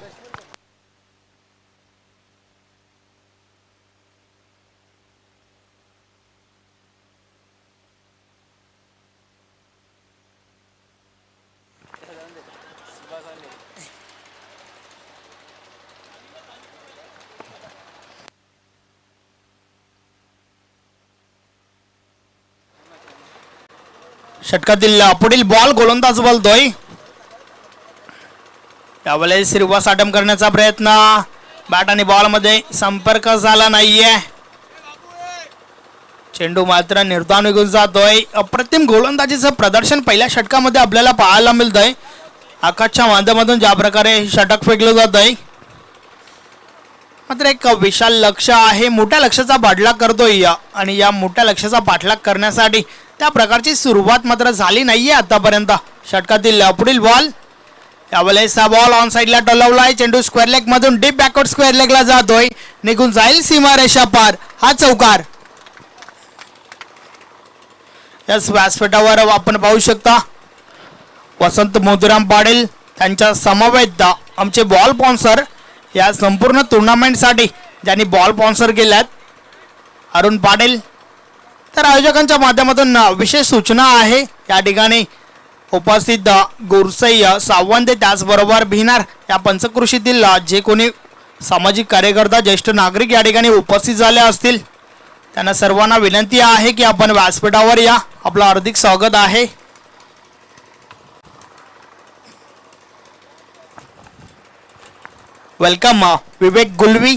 षटकातील पुढील बॉल गोलंदाज बोलतोय. यावेळेस रिवर्स अटेम्प्ट करण्याचा प्रयत्न, बॅट आणि बॉल मध्ये संपर्क झाला नाहीये. चेंडू मात्र निर्धाव निघून जातोय. अप्रतिम गोलंदाजीचं प्रदर्शन पहिल्या षटकामध्ये आपल्याला पाहायला मिळतंय. आकाशच्या माध्यमातून ज्या प्रकारे षटक फेकलं जात आहे, मात्र एक विशाल लक्ष आहे, मोठ्या लक्ष्याचा पाठलाग करतोय आणि या मोठ्या लक्ष्याचा पाठलाग करण्यासाठी त्या प्रकारची सुरुवात मात्र झाली नाहीये आतापर्यंत. षटकातील पुढील बॉल, यावेळेस हा बॉल ऑन साइडला टोलवलाय. चेंडू स्क्वेअर लेग मधून डीप बॅकवर्ड स्क्वेअर लेगला जातोय, निघून जाईल सीमारेषा पार. हा चौकार. या व्यासपीठावर आपण पाहू शकता वसंत मोतीराम पाटील त्यांच्या समवेत आमचे बॉल स्पॉन्सर या संपूर्ण टुर्नामेंटसाठी ज्यांनी बॉल स्पॉन्सर केल्यात, अरुण पाटील. तर आयोजकांच्या माध्यमातून विशेष सूचना आहे. या ठिकाणी उपस्थित गुरसई सावंत, त्याचबरोबर भिनार या पंचकृषीतील जे कोणी सामाजिक कार्यकर्ता, ज्येष्ठ नागरिक या ठिकाणी उपस्थित झाले असतील, त्यांना सर्वांना विनंती आहे की आपण व्यासपीठावर या. आपलं हार्दिक स्वागत आहे. वेलकम विवेक गुलवी,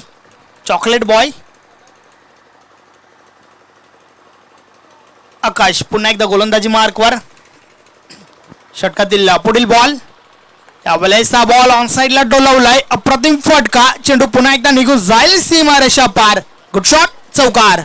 चॉकलेट बॉय. आकाश पुन्हा एकदा गोलंदाजी मार्कवर. षटकातील पुढील बॉल, यावेळेस हा बॉल ऑन साइडला डोलवलाय. अप्रतिम फटका, चेंडू पुन्हा एकदा निघून जाईल सीमारेषा पार. गुड शॉट, चौकार.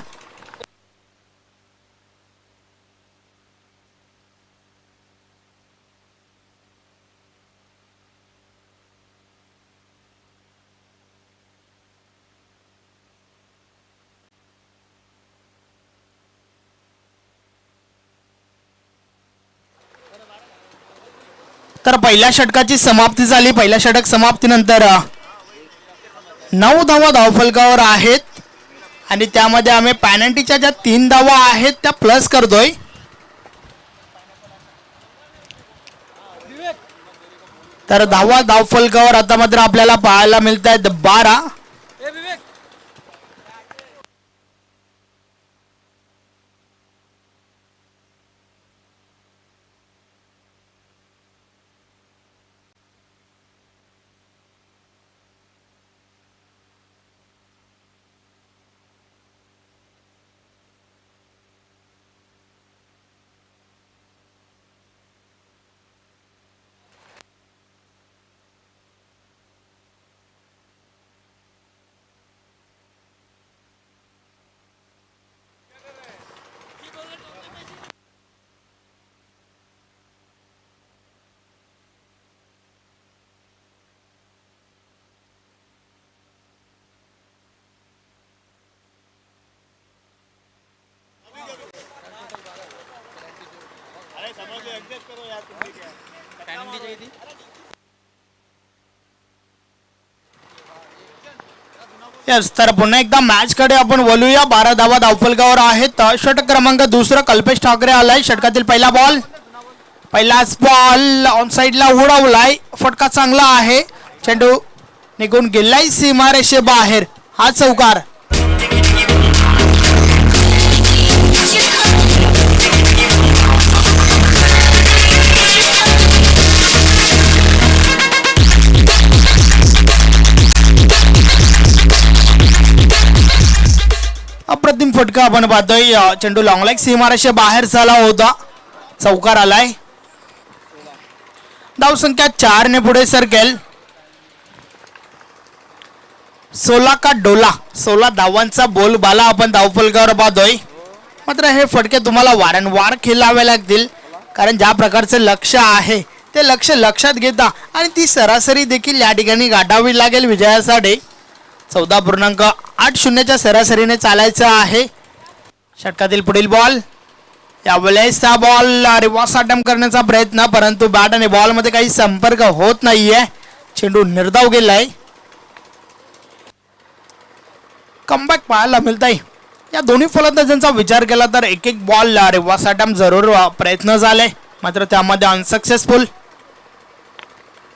तर पहिल्या षटकाची समाप्ती झाली. पहिल्या षटक समाप्तीनंतर 9 धावा धावफलकावर आहेत आणि त्यामध्ये आम्ही पॅनल्टीच्या ज्या 3 धावा आहेत त्या प्लस करतोय. तर धावा धावफलकावर आता मात्र आपल्याला पाहायला मिळत आहेत 12. यस, तर पुन्हा एकदा मॅच कडे आपण बोलूया. 12 धावा धावफलकावर आहेत. षटक क्रमांक 2 कल्पेश ठाकरे आलाय. षटकातील पहिला बॉल, पहिलाच बॉल ऑन साइडला उडवलाय. फटका चांगला आहे, चेंडू निघून गेलाय सीमारेषे बाहेर. हा चौकार. अप्रतिम फटका आपण पाहतोय. चेंडू लॉंग लेग सीमारेषे बाहेर झाला होता, चौकार आलाय. धाव संख्या 4 ने पुढे सरकेल. 16 का डोला, 16 धावांचा बोलबाला आपण धावफलकावर पाहतोय. मात्र हे फटके तुम्हाला वारंवार खेळावे लागतील, कारण ज्या प्रकारचे लक्ष आहे ते लक्षात घेता आणि ती सरासरी देखील या ठिकाणी गाठावी लागेल विजयासाठी. 14.80च्या सरासरीने चालायचं आहे. षटकातील पुढील बॉल, यावेळेस हा बॉल रिव्हर्स अटेम्प्ट करण्याचा प्रयत्न, परंतु बॅट आणि बॉल मध्ये काही संपर्क होत नाहीये. चेंडू निर्धाव गेलाय. कमबॅक पाहायला मिळत आहे. या दोन्ही फलंदाजांचा विचार केला तर एक एक बॉल रिव्हर्स अटेम्प्ट जरूर प्रयत्न झाले, मात्र त्यामध्ये अनसक्सेसफुल.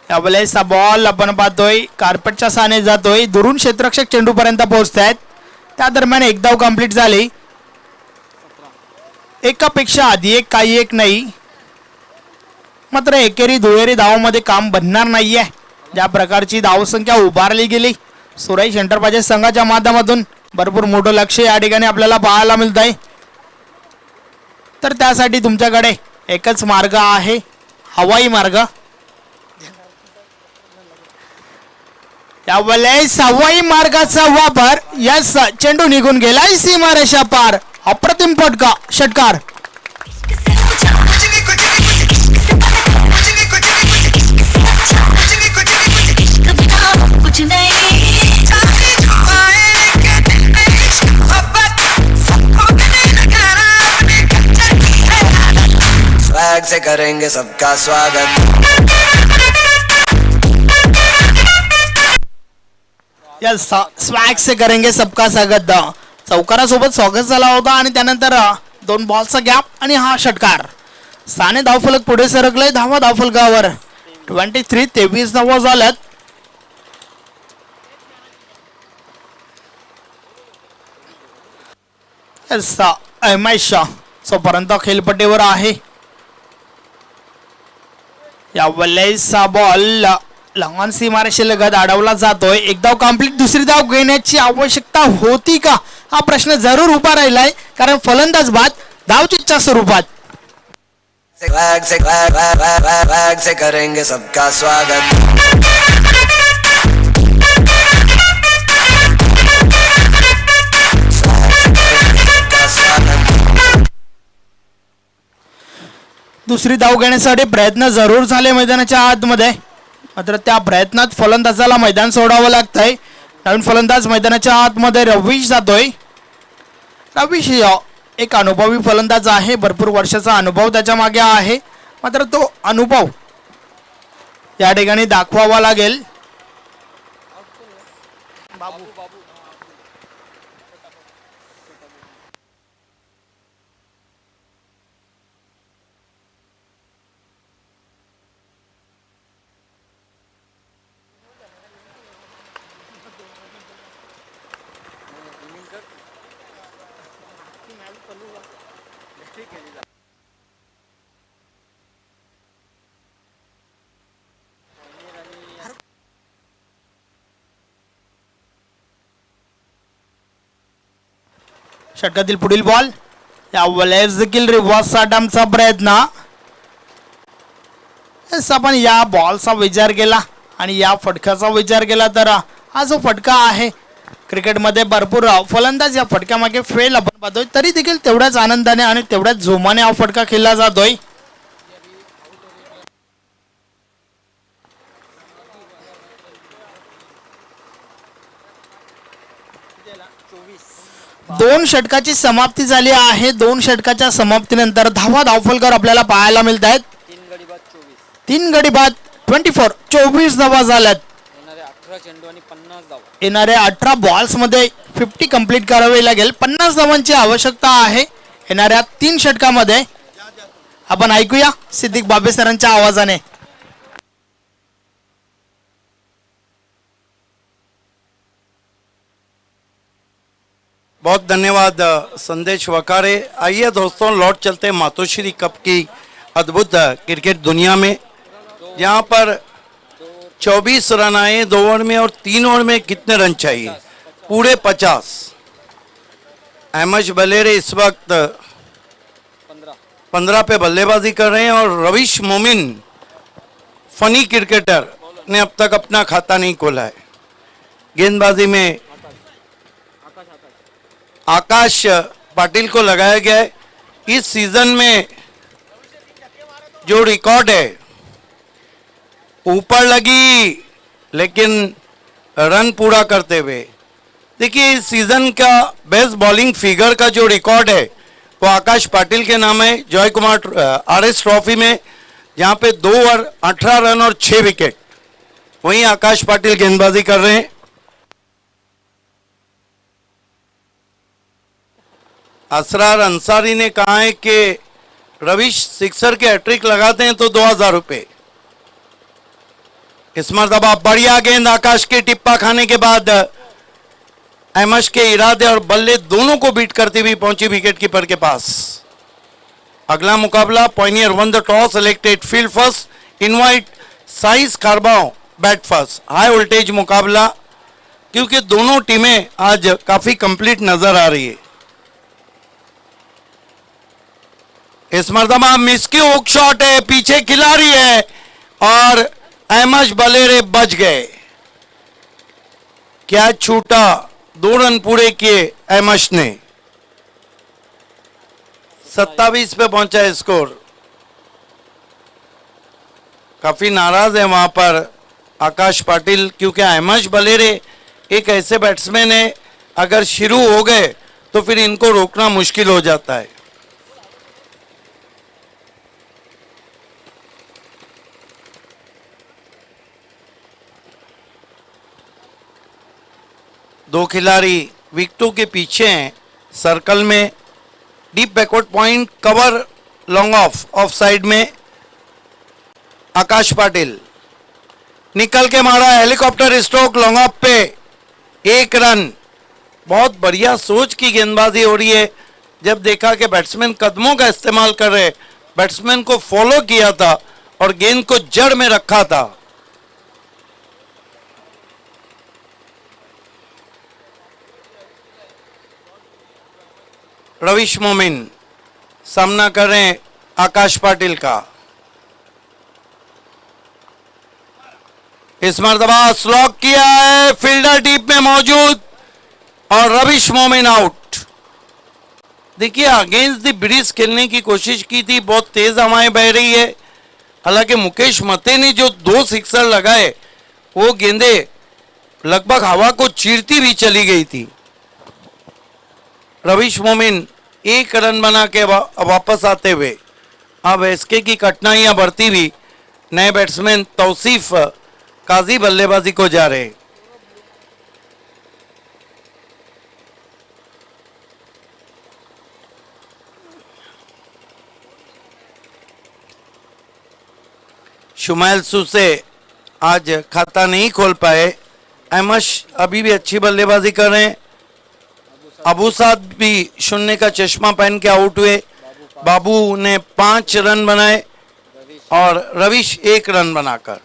यावेळेस हा बॉल आपण पाहतोय कार्पेटच्या साने जातोय, दुरून क्षेत्ररक्षक चेंडू पर्यंत पोहोचतायत. त्या दरम्यान एक धाव कंप्लीट झाली. एकापेक्षा आधी एक काही एक नाही, मात्र एकेरी दुहेरी धावामध्ये काम बनणार नाहीये. ज्या प्रकारची धावसंख्या उभारली गेली सुरेश एंटरप्राइजेस संघाच्या माध्यमातून भरपूर मोठं लक्ष या ठिकाणी आपल्याला पाहायला मिळत आहे. तर त्यासाठी तुमच्याकडे एकच मार्ग आहे, हवाई मार्ग. यावेळेस हवाई मार्गाचा वापर, यस चेंडू निघून गेलाय सीमारेषा पार. अप्रतिम फटका, षटकार. स्वैग से करेंगे सबका स्वागत. यस स्वॅग से करेंगे सबका स्वागत. चौकारासोबत स्वागत झाला होता आणि त्यानंतर 2 बॉलचा गॅप आणि हा षटकार. साने धावफलक पुढे सरकले. धावफलकावर 23 धावा झाल्यात. यस एमएस सोपर्यंत खेळपट्टीवर आहे. यावेळेस हा बॉल लहान सीमारेषेलगत अडवला जातोय. एक धाव कंप्लीट. दुसरी धाव घेण्याची आवश्यकता होती का हा प्रश्न जरूर उभा राहिलाय, कारण फलंदाज बाद धावचीच्या स्वरूपात. स्वैग से करेंगे सबका स्वागत. दुसरी धाव घेण्यासाठी प्रयत्न जरूर झाले मैदानाच्या आतमध्ये, मात्र त्या प्रयत्नात फलंदाजाला मैदान सोडावं लागतंय. नवीन फलंदाज मैदानाच्या आतमध्ये रवीश जातोय. रवीश एक अनुभवी फलंदाज आहे, भरपूर वर्षाचा अनुभव त्याच्या मागे आहे, मात्र तो अनुभव या ठिकाणी दाखवावा लागेल. षटकातील पुढील बॉल, यावेळेस देखील रिव्हर्स अटेम्प्टचा प्रयत्न. आपण या बॉलचा विचार केला आणि या फटक्याचा विचार केला तर हा जो फटका आहे, क्रिकेटमध्ये भरपूर फलंदाज या फटक्यामागे फेल आपण पाहतोय, तरी देखील तेवढ्याच आनंदाने आणि तेवढ्याच जोमाने हा फटका खेळला जातोय. दोन षटकाची समाप्ती झाली आहे. 2 षटकाच्या समाप्तीनंतर धावफलकर आपल्याला पाहायला मिळत आहेत. 3 गडी बाद 24 धावा झाल्यात. येणाऱ्या 18 बॉल्स मध्ये 50 कंप्लीट करावे लागेल. 50 धावांची आवश्यकता आहे येणाऱ्या 3 षटकामध्ये. आपण ऐकूया सिद्दीक बाबे सरांच्या आवाजाने. बहुत धन्यवाद संदेश वकारे. आइए दोस्तों, लौट चलते मातोश्री कप की अद्भुत क्रिकेट दुनिया में, जहां पर 24 रन आए 2 ओवर में, और 3 ओवर में कितने रन चाहिए? पूरे 50. अहमद बलेरे इस वक्त 15 पे बल्लेबाजी कर रहे हैं, और रवीश मोमिन फनी क्रिकेटर ने अब तक अपना खाता नहीं खोला है. गेंदबाजी में आकाश पाटिल को लगाया गया है. इस सीजन में जो रिकॉर्ड है ऊपर लगी लेकिन रन पूरा करते हुए। देखिए इस सीजन का बेस्ट बॉलिंग फिगर का जो रिकॉर्ड है वो आकाश पाटिल के नाम है जॉय कुमार आरएस ट्रॉफी में, जहां पे 2 ओवर 18 रन और 6 विकेट। वहीं आकाश पाटिल गेंदबाजी कर रहे हैं। असरार अंसारी ने कहा है कि रविश सिक्सर के हैट्रिक लगाते हैं तो 2000 रुपए। इस मरतबा बढ़िया गेंद आकाश के टिप्पा खाने के बाद अहमद के इरादे और बल्ले दोनों को बीट करती हुई पहुंची विकेट कीपर के पास। अगला मुकाबला pioneer won the toss, selected field first, invite side Karbao bat first. High voltage मुकाबला क्योंकि दोनों टीमें आज काफी कंप्लीट नजर आ रही है। इस मरतबा मिस की हुक शॉट है, पीछे खिलाड़ी है और अहमद बलेरे बच गए। क्या छूटा, 2 रन पूरे किए अहमद ने। 27 पे पहुंचा है स्कोर। काफी नाराज है वहां पर आकाश पाटिल क्योंकि अहमद बलेरे एक ऐसे बैट्समैन है, अगर शुरू हो गए तो फिर इनको रोकना मुश्किल हो जाता है। दो खिलाड़ी विकेटों के पीछे हैं सर्कल में। Deep backward point cover long off side में आकाश पाटिल निकल के मारा, हेलीकॉप्टर स्ट्रोक लॉन्ग ऑफ पे 1 रन। बहुत बढ़िया सोच की गेंदबाजी हो रही है। जब देखा कि बैट्समैन कदमों का इस्तेमाल कर रहे, बैट्समैन को फॉलो किया था और गेंद को जड़ में रखा था। रविश मोमिन सामना कर रहे हैं आकाश पाटिल का। इस मरतबा स्लॉक किया है, फील्डर डीप में मौजूद और रविश मोमिन आउट। देखिए अगेंस्ट द ब्रिज खेलने की कोशिश की थी, बहुत तेज हवाएं बह रही है। हालांकि मुकेश मते ने जो 2 सिक्सर लगाए वो गेंदें लगभग हवा को चीरती भी चली गई थी। रविश मोमिन 1 रन बना के वापस आते हुए अब एसके की कठिनाइयां बढ़ती हुई नए बैट्समैन तौसीफ काजी बल्लेबाजी को जा रहे। शुमाइल सूसे आज खाता नहीं खोल पाए। अहमद अभी भी अच्छी बल्लेबाजी कर रहे हैं। अबू साद भी 0 का चश्मा पहन के आउट हुए। बाबू ने 5 रन बनाए और रविश 1 रन बनाकर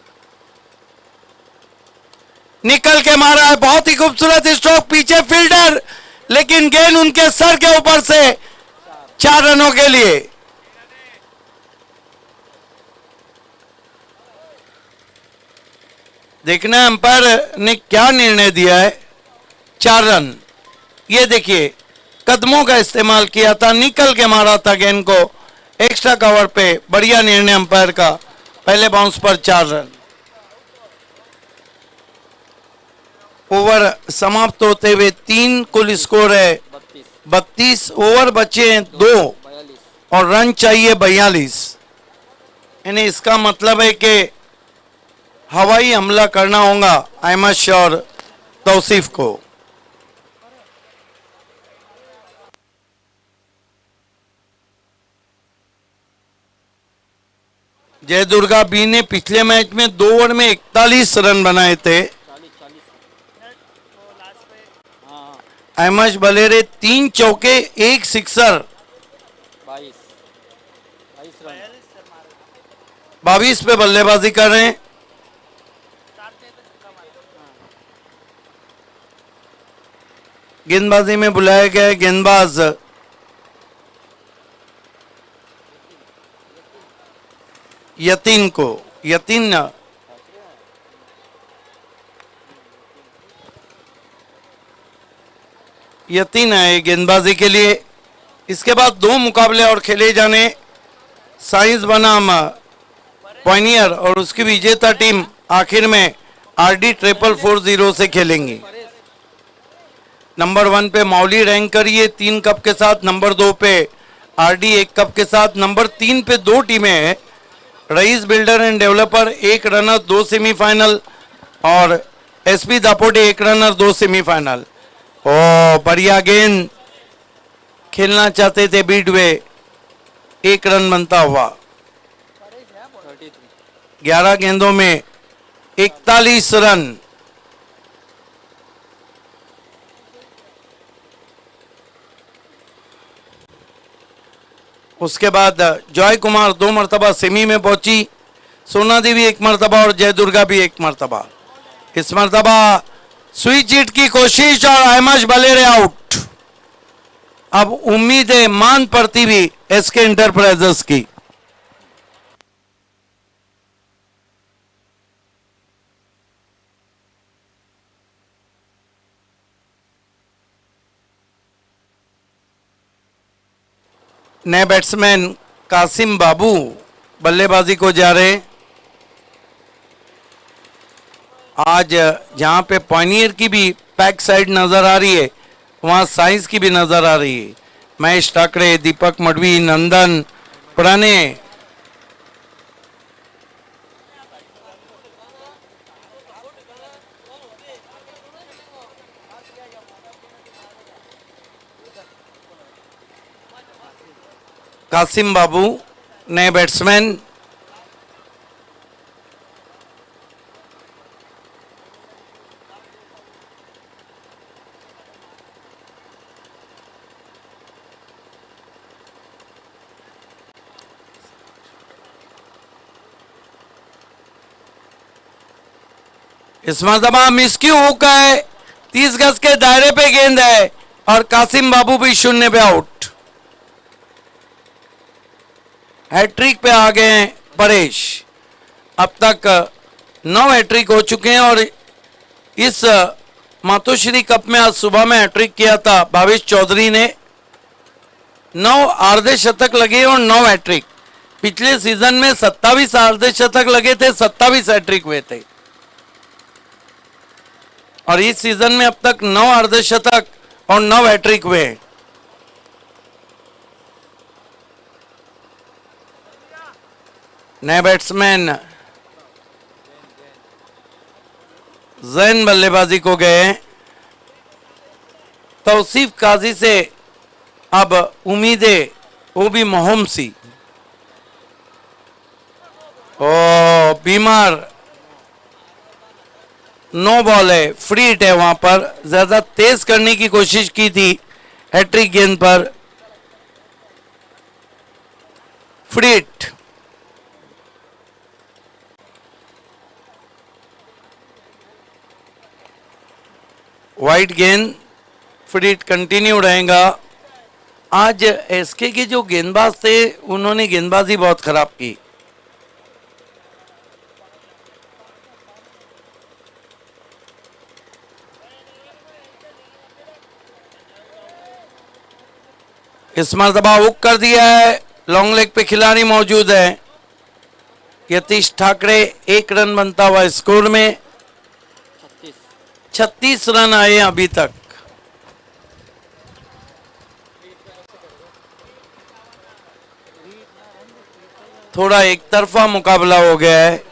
निकल के मारा है। बहुत ही खूबसूरत स्ट्रोक, पीछे फील्डर, लेकिन गेंद उनके सर के ऊपर से 4 रनों के लिए। देखना अंपायर ने क्या निर्णय दिया है। 4 रन। ये देखिए कदमों का इस्तेमाल किया था, निकल के मारा था गेंद को एक्स्ट्रा कवर पे। बढ़िया निर्णय अंपायर का। पहले बाउंस पर 4 रन। ओवर समाप्त होते हुए 3 कुल स्कोर है 32। ओवर बचे हैं 2 और रन चाहिए 42। यानी इसका मतलब है कि हवाई हमला करना होगा अहमद और तौसीफ को। जय दुर्गा बी ने पिछले मैच में 2 ओवर में 41 रन बनाए थे। अहमद बलेरे 3 चौके 1 सिक्सर 22 पे बल्लेबाजी कर रहे हैं। गेंदबाजी में बुलाए गए गेंदबाज यतीन को। यतीन है गेंदबाजी के लिए। इसके बाद 2 मुकाबले और खेले जाने। साइंस बनाम पॉइनियर और उसकी विजेता टीम आखिर में आरडी 4440 से खेलेंगी। नंबर 1 पे मौली रैंक करिए 3 कप के साथ, नंबर 2 पे आरडी 1 कप के साथ, नंबर 3 पे 2 टीमें हैं, Raees builder and developer 1 runner 2 semifinal और एसपी दापोटे 1 रनर 2 सेमीफाइनल। ओ बढ़िया गेंद, खेलना चाहते थे बीडवे, 1 रन बनता हुआ। 11 गेंदों में 41 रन। उसके बाद जॉय कुमार 2 मरतबा सेमी में पहुंची, सोना देवी 1 मरतबा और जय दुर्गा भी 1 मरतबा। इस मरतबा स्विच हिट की कोशिश और अहमद बलेरे आउट। अब उम्मीदें मान पड़ती भी एसके इंटरप्राइजेस की। नए बैट्समैन कासिम बाबू बल्लेबाजी को जा रहे। आज जहां पे पॉइनियर की भी पैक साइड नजर आ रही है, वहां साइंस की भी नजर आ रही है। महेश ठाकरे, दीपक मडवी, नंदन पुराने कासिम बाबू नए बैट्समैन। इस मरतबा मिसक्यू हुक है, 30 गज के दायरे पे गेंद है और कासिम बाबू भी 0 पे आउट। हैट्रिक पे आ गए हैं परेश। अब तक 9 हैट्रिक हो चुके हैं और इस मातोश्री कप में आज सुबह में हैट्रिक किया था भावेश चौधरी ने। 9 अर्धशतक लगे और 9 हैट्रिक। पिछले सीजन में 27 अर्धशतक लगे थे, 27 हैट्रिक हुए थे और इस सीजन में अब तक 9 अर्धशतक और 9 हैट्रिक हुए। नए बैट्समैन जैन बल्लेबाजी को गए। तौसीफ काजी से अब उम्मीदें, वो भी मोहम सी। ओ बीमार, 9 बॉल है, फ्री हिट है, वहां पर ज्यादा तेज करने की कोशिश की थी हैट्रिक गेंद पर, फ्री हिट। वाइट गेंद, फ्री हिट कंटिन्यू रहेगा। आज एसके के जो गेंदबाज थे उन्होंने गेंदबाजी बहुत खराब की। इस मरतबा हुक कर दिया है, लॉन्ग लेग पे खिलाड़ी मौजूद है। यतीश ठाकरे 1 रन बनता हुआ स्कोर में। 36 रन आए अभी तक। थोड़ा एक तरफा मुकाबला हो गया है।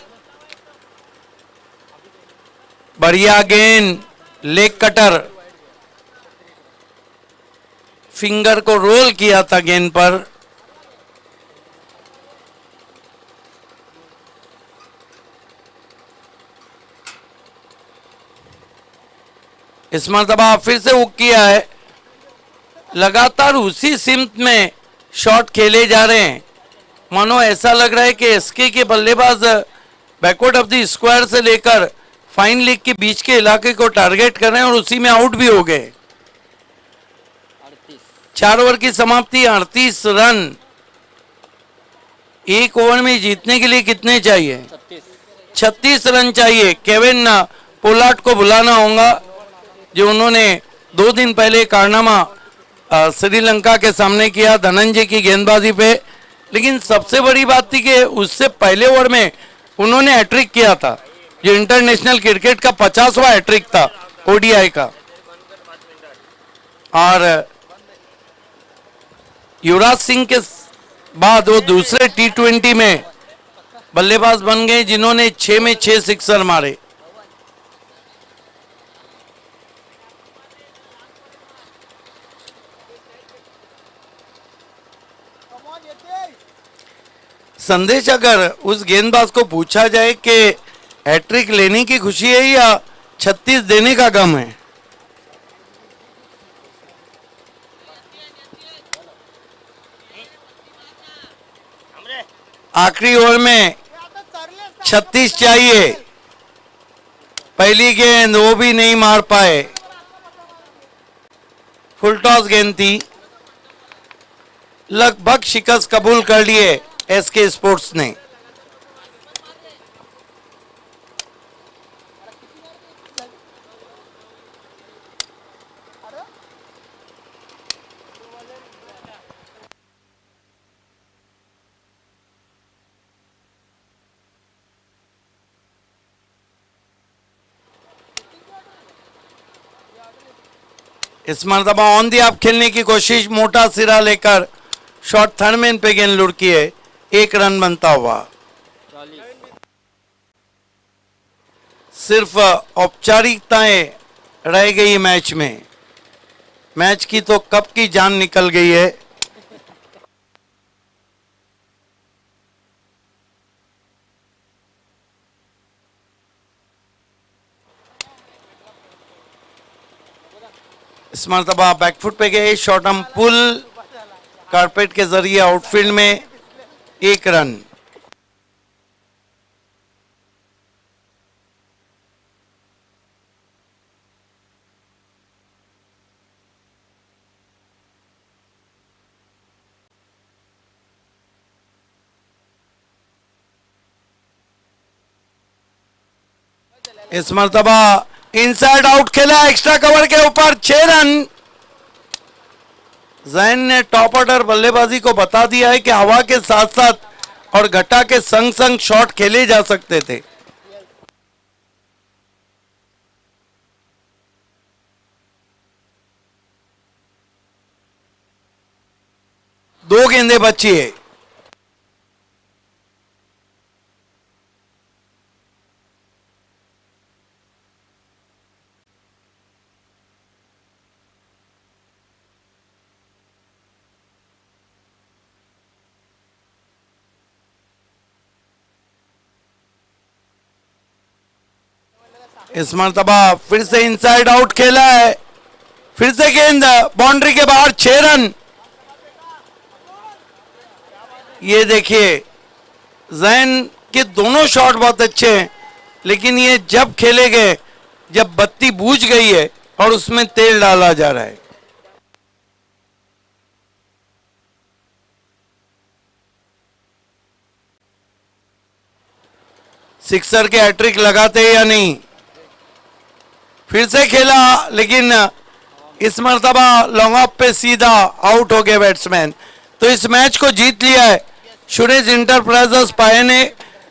बढ़िया गेंद, लेग कटर, फिंगर को रोल किया था गेंद पर। इस मरतबा फिर से हुक किया है। लगातार उसी सिमत में शॉट खेले जा रहे हैं। मानो ऐसा लग रहा है कि एसके के बल्लेबाज बैकवर्ड ऑफ द स्क्वायर से लेकर फाइन लेग के बीच के इलाके को टारगेट कर रहे हैं और उसी में आउट भी हो गए। 4 ओवर की समाप्ति, 38 रन। 1 ओवर में जीतने के लिए कितने चाहिए? 36 रन चाहिए। केविन पोलार्ड को बुलाना होगा, जो उन्होंने 2 दिन पहले कारनामा श्रीलंका के सामने किया धनंजय की गेंदबाजी पे। लेकिन सबसे बड़ी बात थी कि उससे पहले ओवर में उन्होंने हैट्रिक किया था, जो इंटरनेशनल क्रिकेट का 50वां हैट्रिक था ओडीआई का। और युवराज सिंह के बाद वो दूसरे T20 में बल्लेबाज बन गए जिन्होंने 6 में 6 सिक्सर मारे। संदेश, अगर उस गेंदबाज को पूछा जाए कि हैट्रिक लेने की खुशी है या 36 देने का गम है, आखिरी ओवर में 36 चाहिए। पहली गेंद वो भी नहीं मार पाए, फुल टॉस गेंद थी। लगभग शिकस्त कबूल कर लिए एसके स्पोर्ट्स ने। इस मरतबा ऑन दी आप खेलने की कोशिश, मोटा सिरा लेकर शॉट थर्डमैन पे गेंद लुढ़की है, 1 रन बनता हुआ। सिर्फ औपचारिकताएं रह गई मैच में, मैच की तो कब की जान निकल गई है। इस मरतबा बैकफुट पे गए, शॉर्ट हम पुल कारपेट के जरिए आउटफील्ड में, 1 रन। इस मरतबा इनसाइड आउट खेला, एक्स्ट्रा कवर के ऊपर 6 रन। जैन ने टॉप ऑर्डर बल्लेबाजी को बता दिया है कि हवा के साथ साथ और घटा के संग संग शॉट खेले जा सकते थे। दो गेंदें बची है। इस मरतबा फिर से इनसाइड आउट खेला है, फिर से गेंद बाउंड्री के बाहर, 6 रन। ये देखिए, जैन के दोनों शॉट बहुत अच्छे हैं, लेकिन ये जब खेले गए जब बत्ती बूझ गई है और उसमें तेल डाला जा रहा है। सिक्सर के हैट्रिक लगाते या नहीं, फिर से खेला, लेकिन इस मरतबा लॉन्ग ऑफ पे सीधा आउट हो गए बैट्समैन। तो इस मैच को जीत लिया है सुरेश इंटरप्राइजेस पाए ने।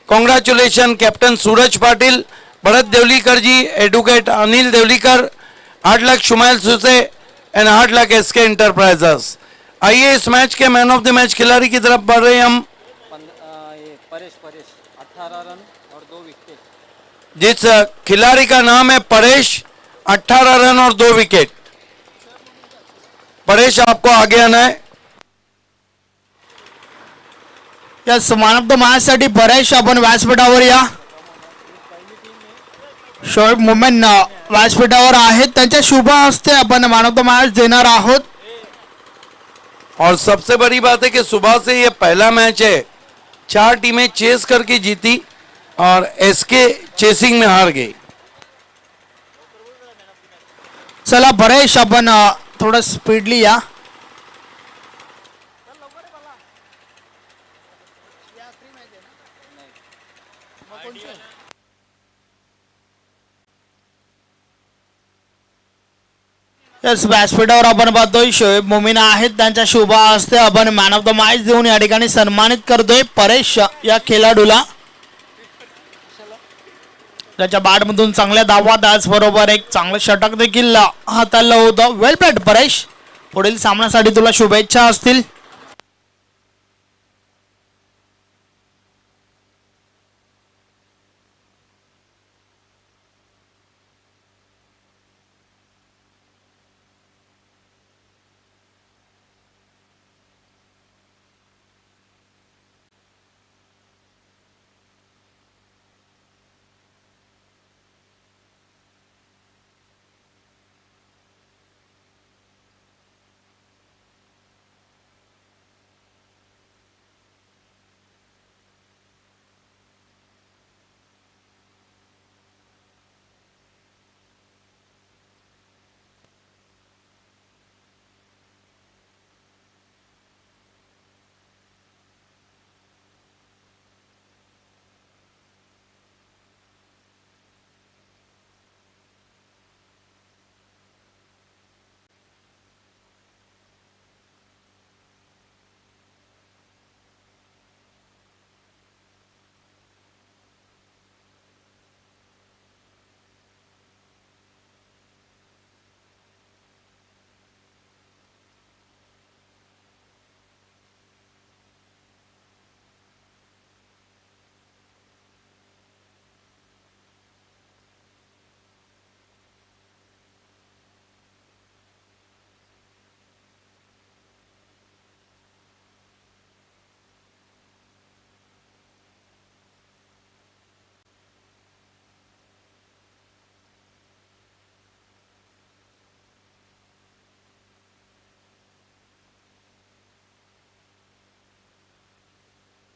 Congratulation captain Suraj Patil, Bharat Devlikar ji, advocate Anil Devlikar, hard luck Shumail सुसे and hard luck SK enterprises. आइए इस मैच के मैन ऑफ द मैच खिलाड़ी की तरफ बढ़ रहे हैं हम। परेश 18 रन और 2 विकेट। जिस खिलाड़ी का नाम है परेश, 18 रन और 2 विकेट। परेश, आपको आगे आना है। Yes, man of the match साठी परेश आपण व्यासपीठावर या. शोएब मोमेन व्यासपीठावर आहेत, त्यांच्या शुभ हस्ते आपण मॅन ऑफ द मॅच देणार आहोत. और सबसे बड़ी बात है कि सुबह से ये पहला मैच है, 4 टीमें चेस करके जीती और एसके चेसिंग में हार गई। चला परेश, आपण थोडं स्पीडली या. यस व्यासपीठावर आपण पाहतोय शोएब मोमीन आहेत त्यांच्या शुभ हस्ते आपण मॅन ऑफ द मॅच देऊन या ठिकाणी सन्मानित करतोय परेश या खेळाडूला. त्याच्या बॅटमधून चांगल्या धावा त्याचबरोबर एक चांगलं षटक देखील हाताळलं होतं. वेल प्लेड परेश, पुढील सामन्यासाठी तुला शुभेच्छा असतील.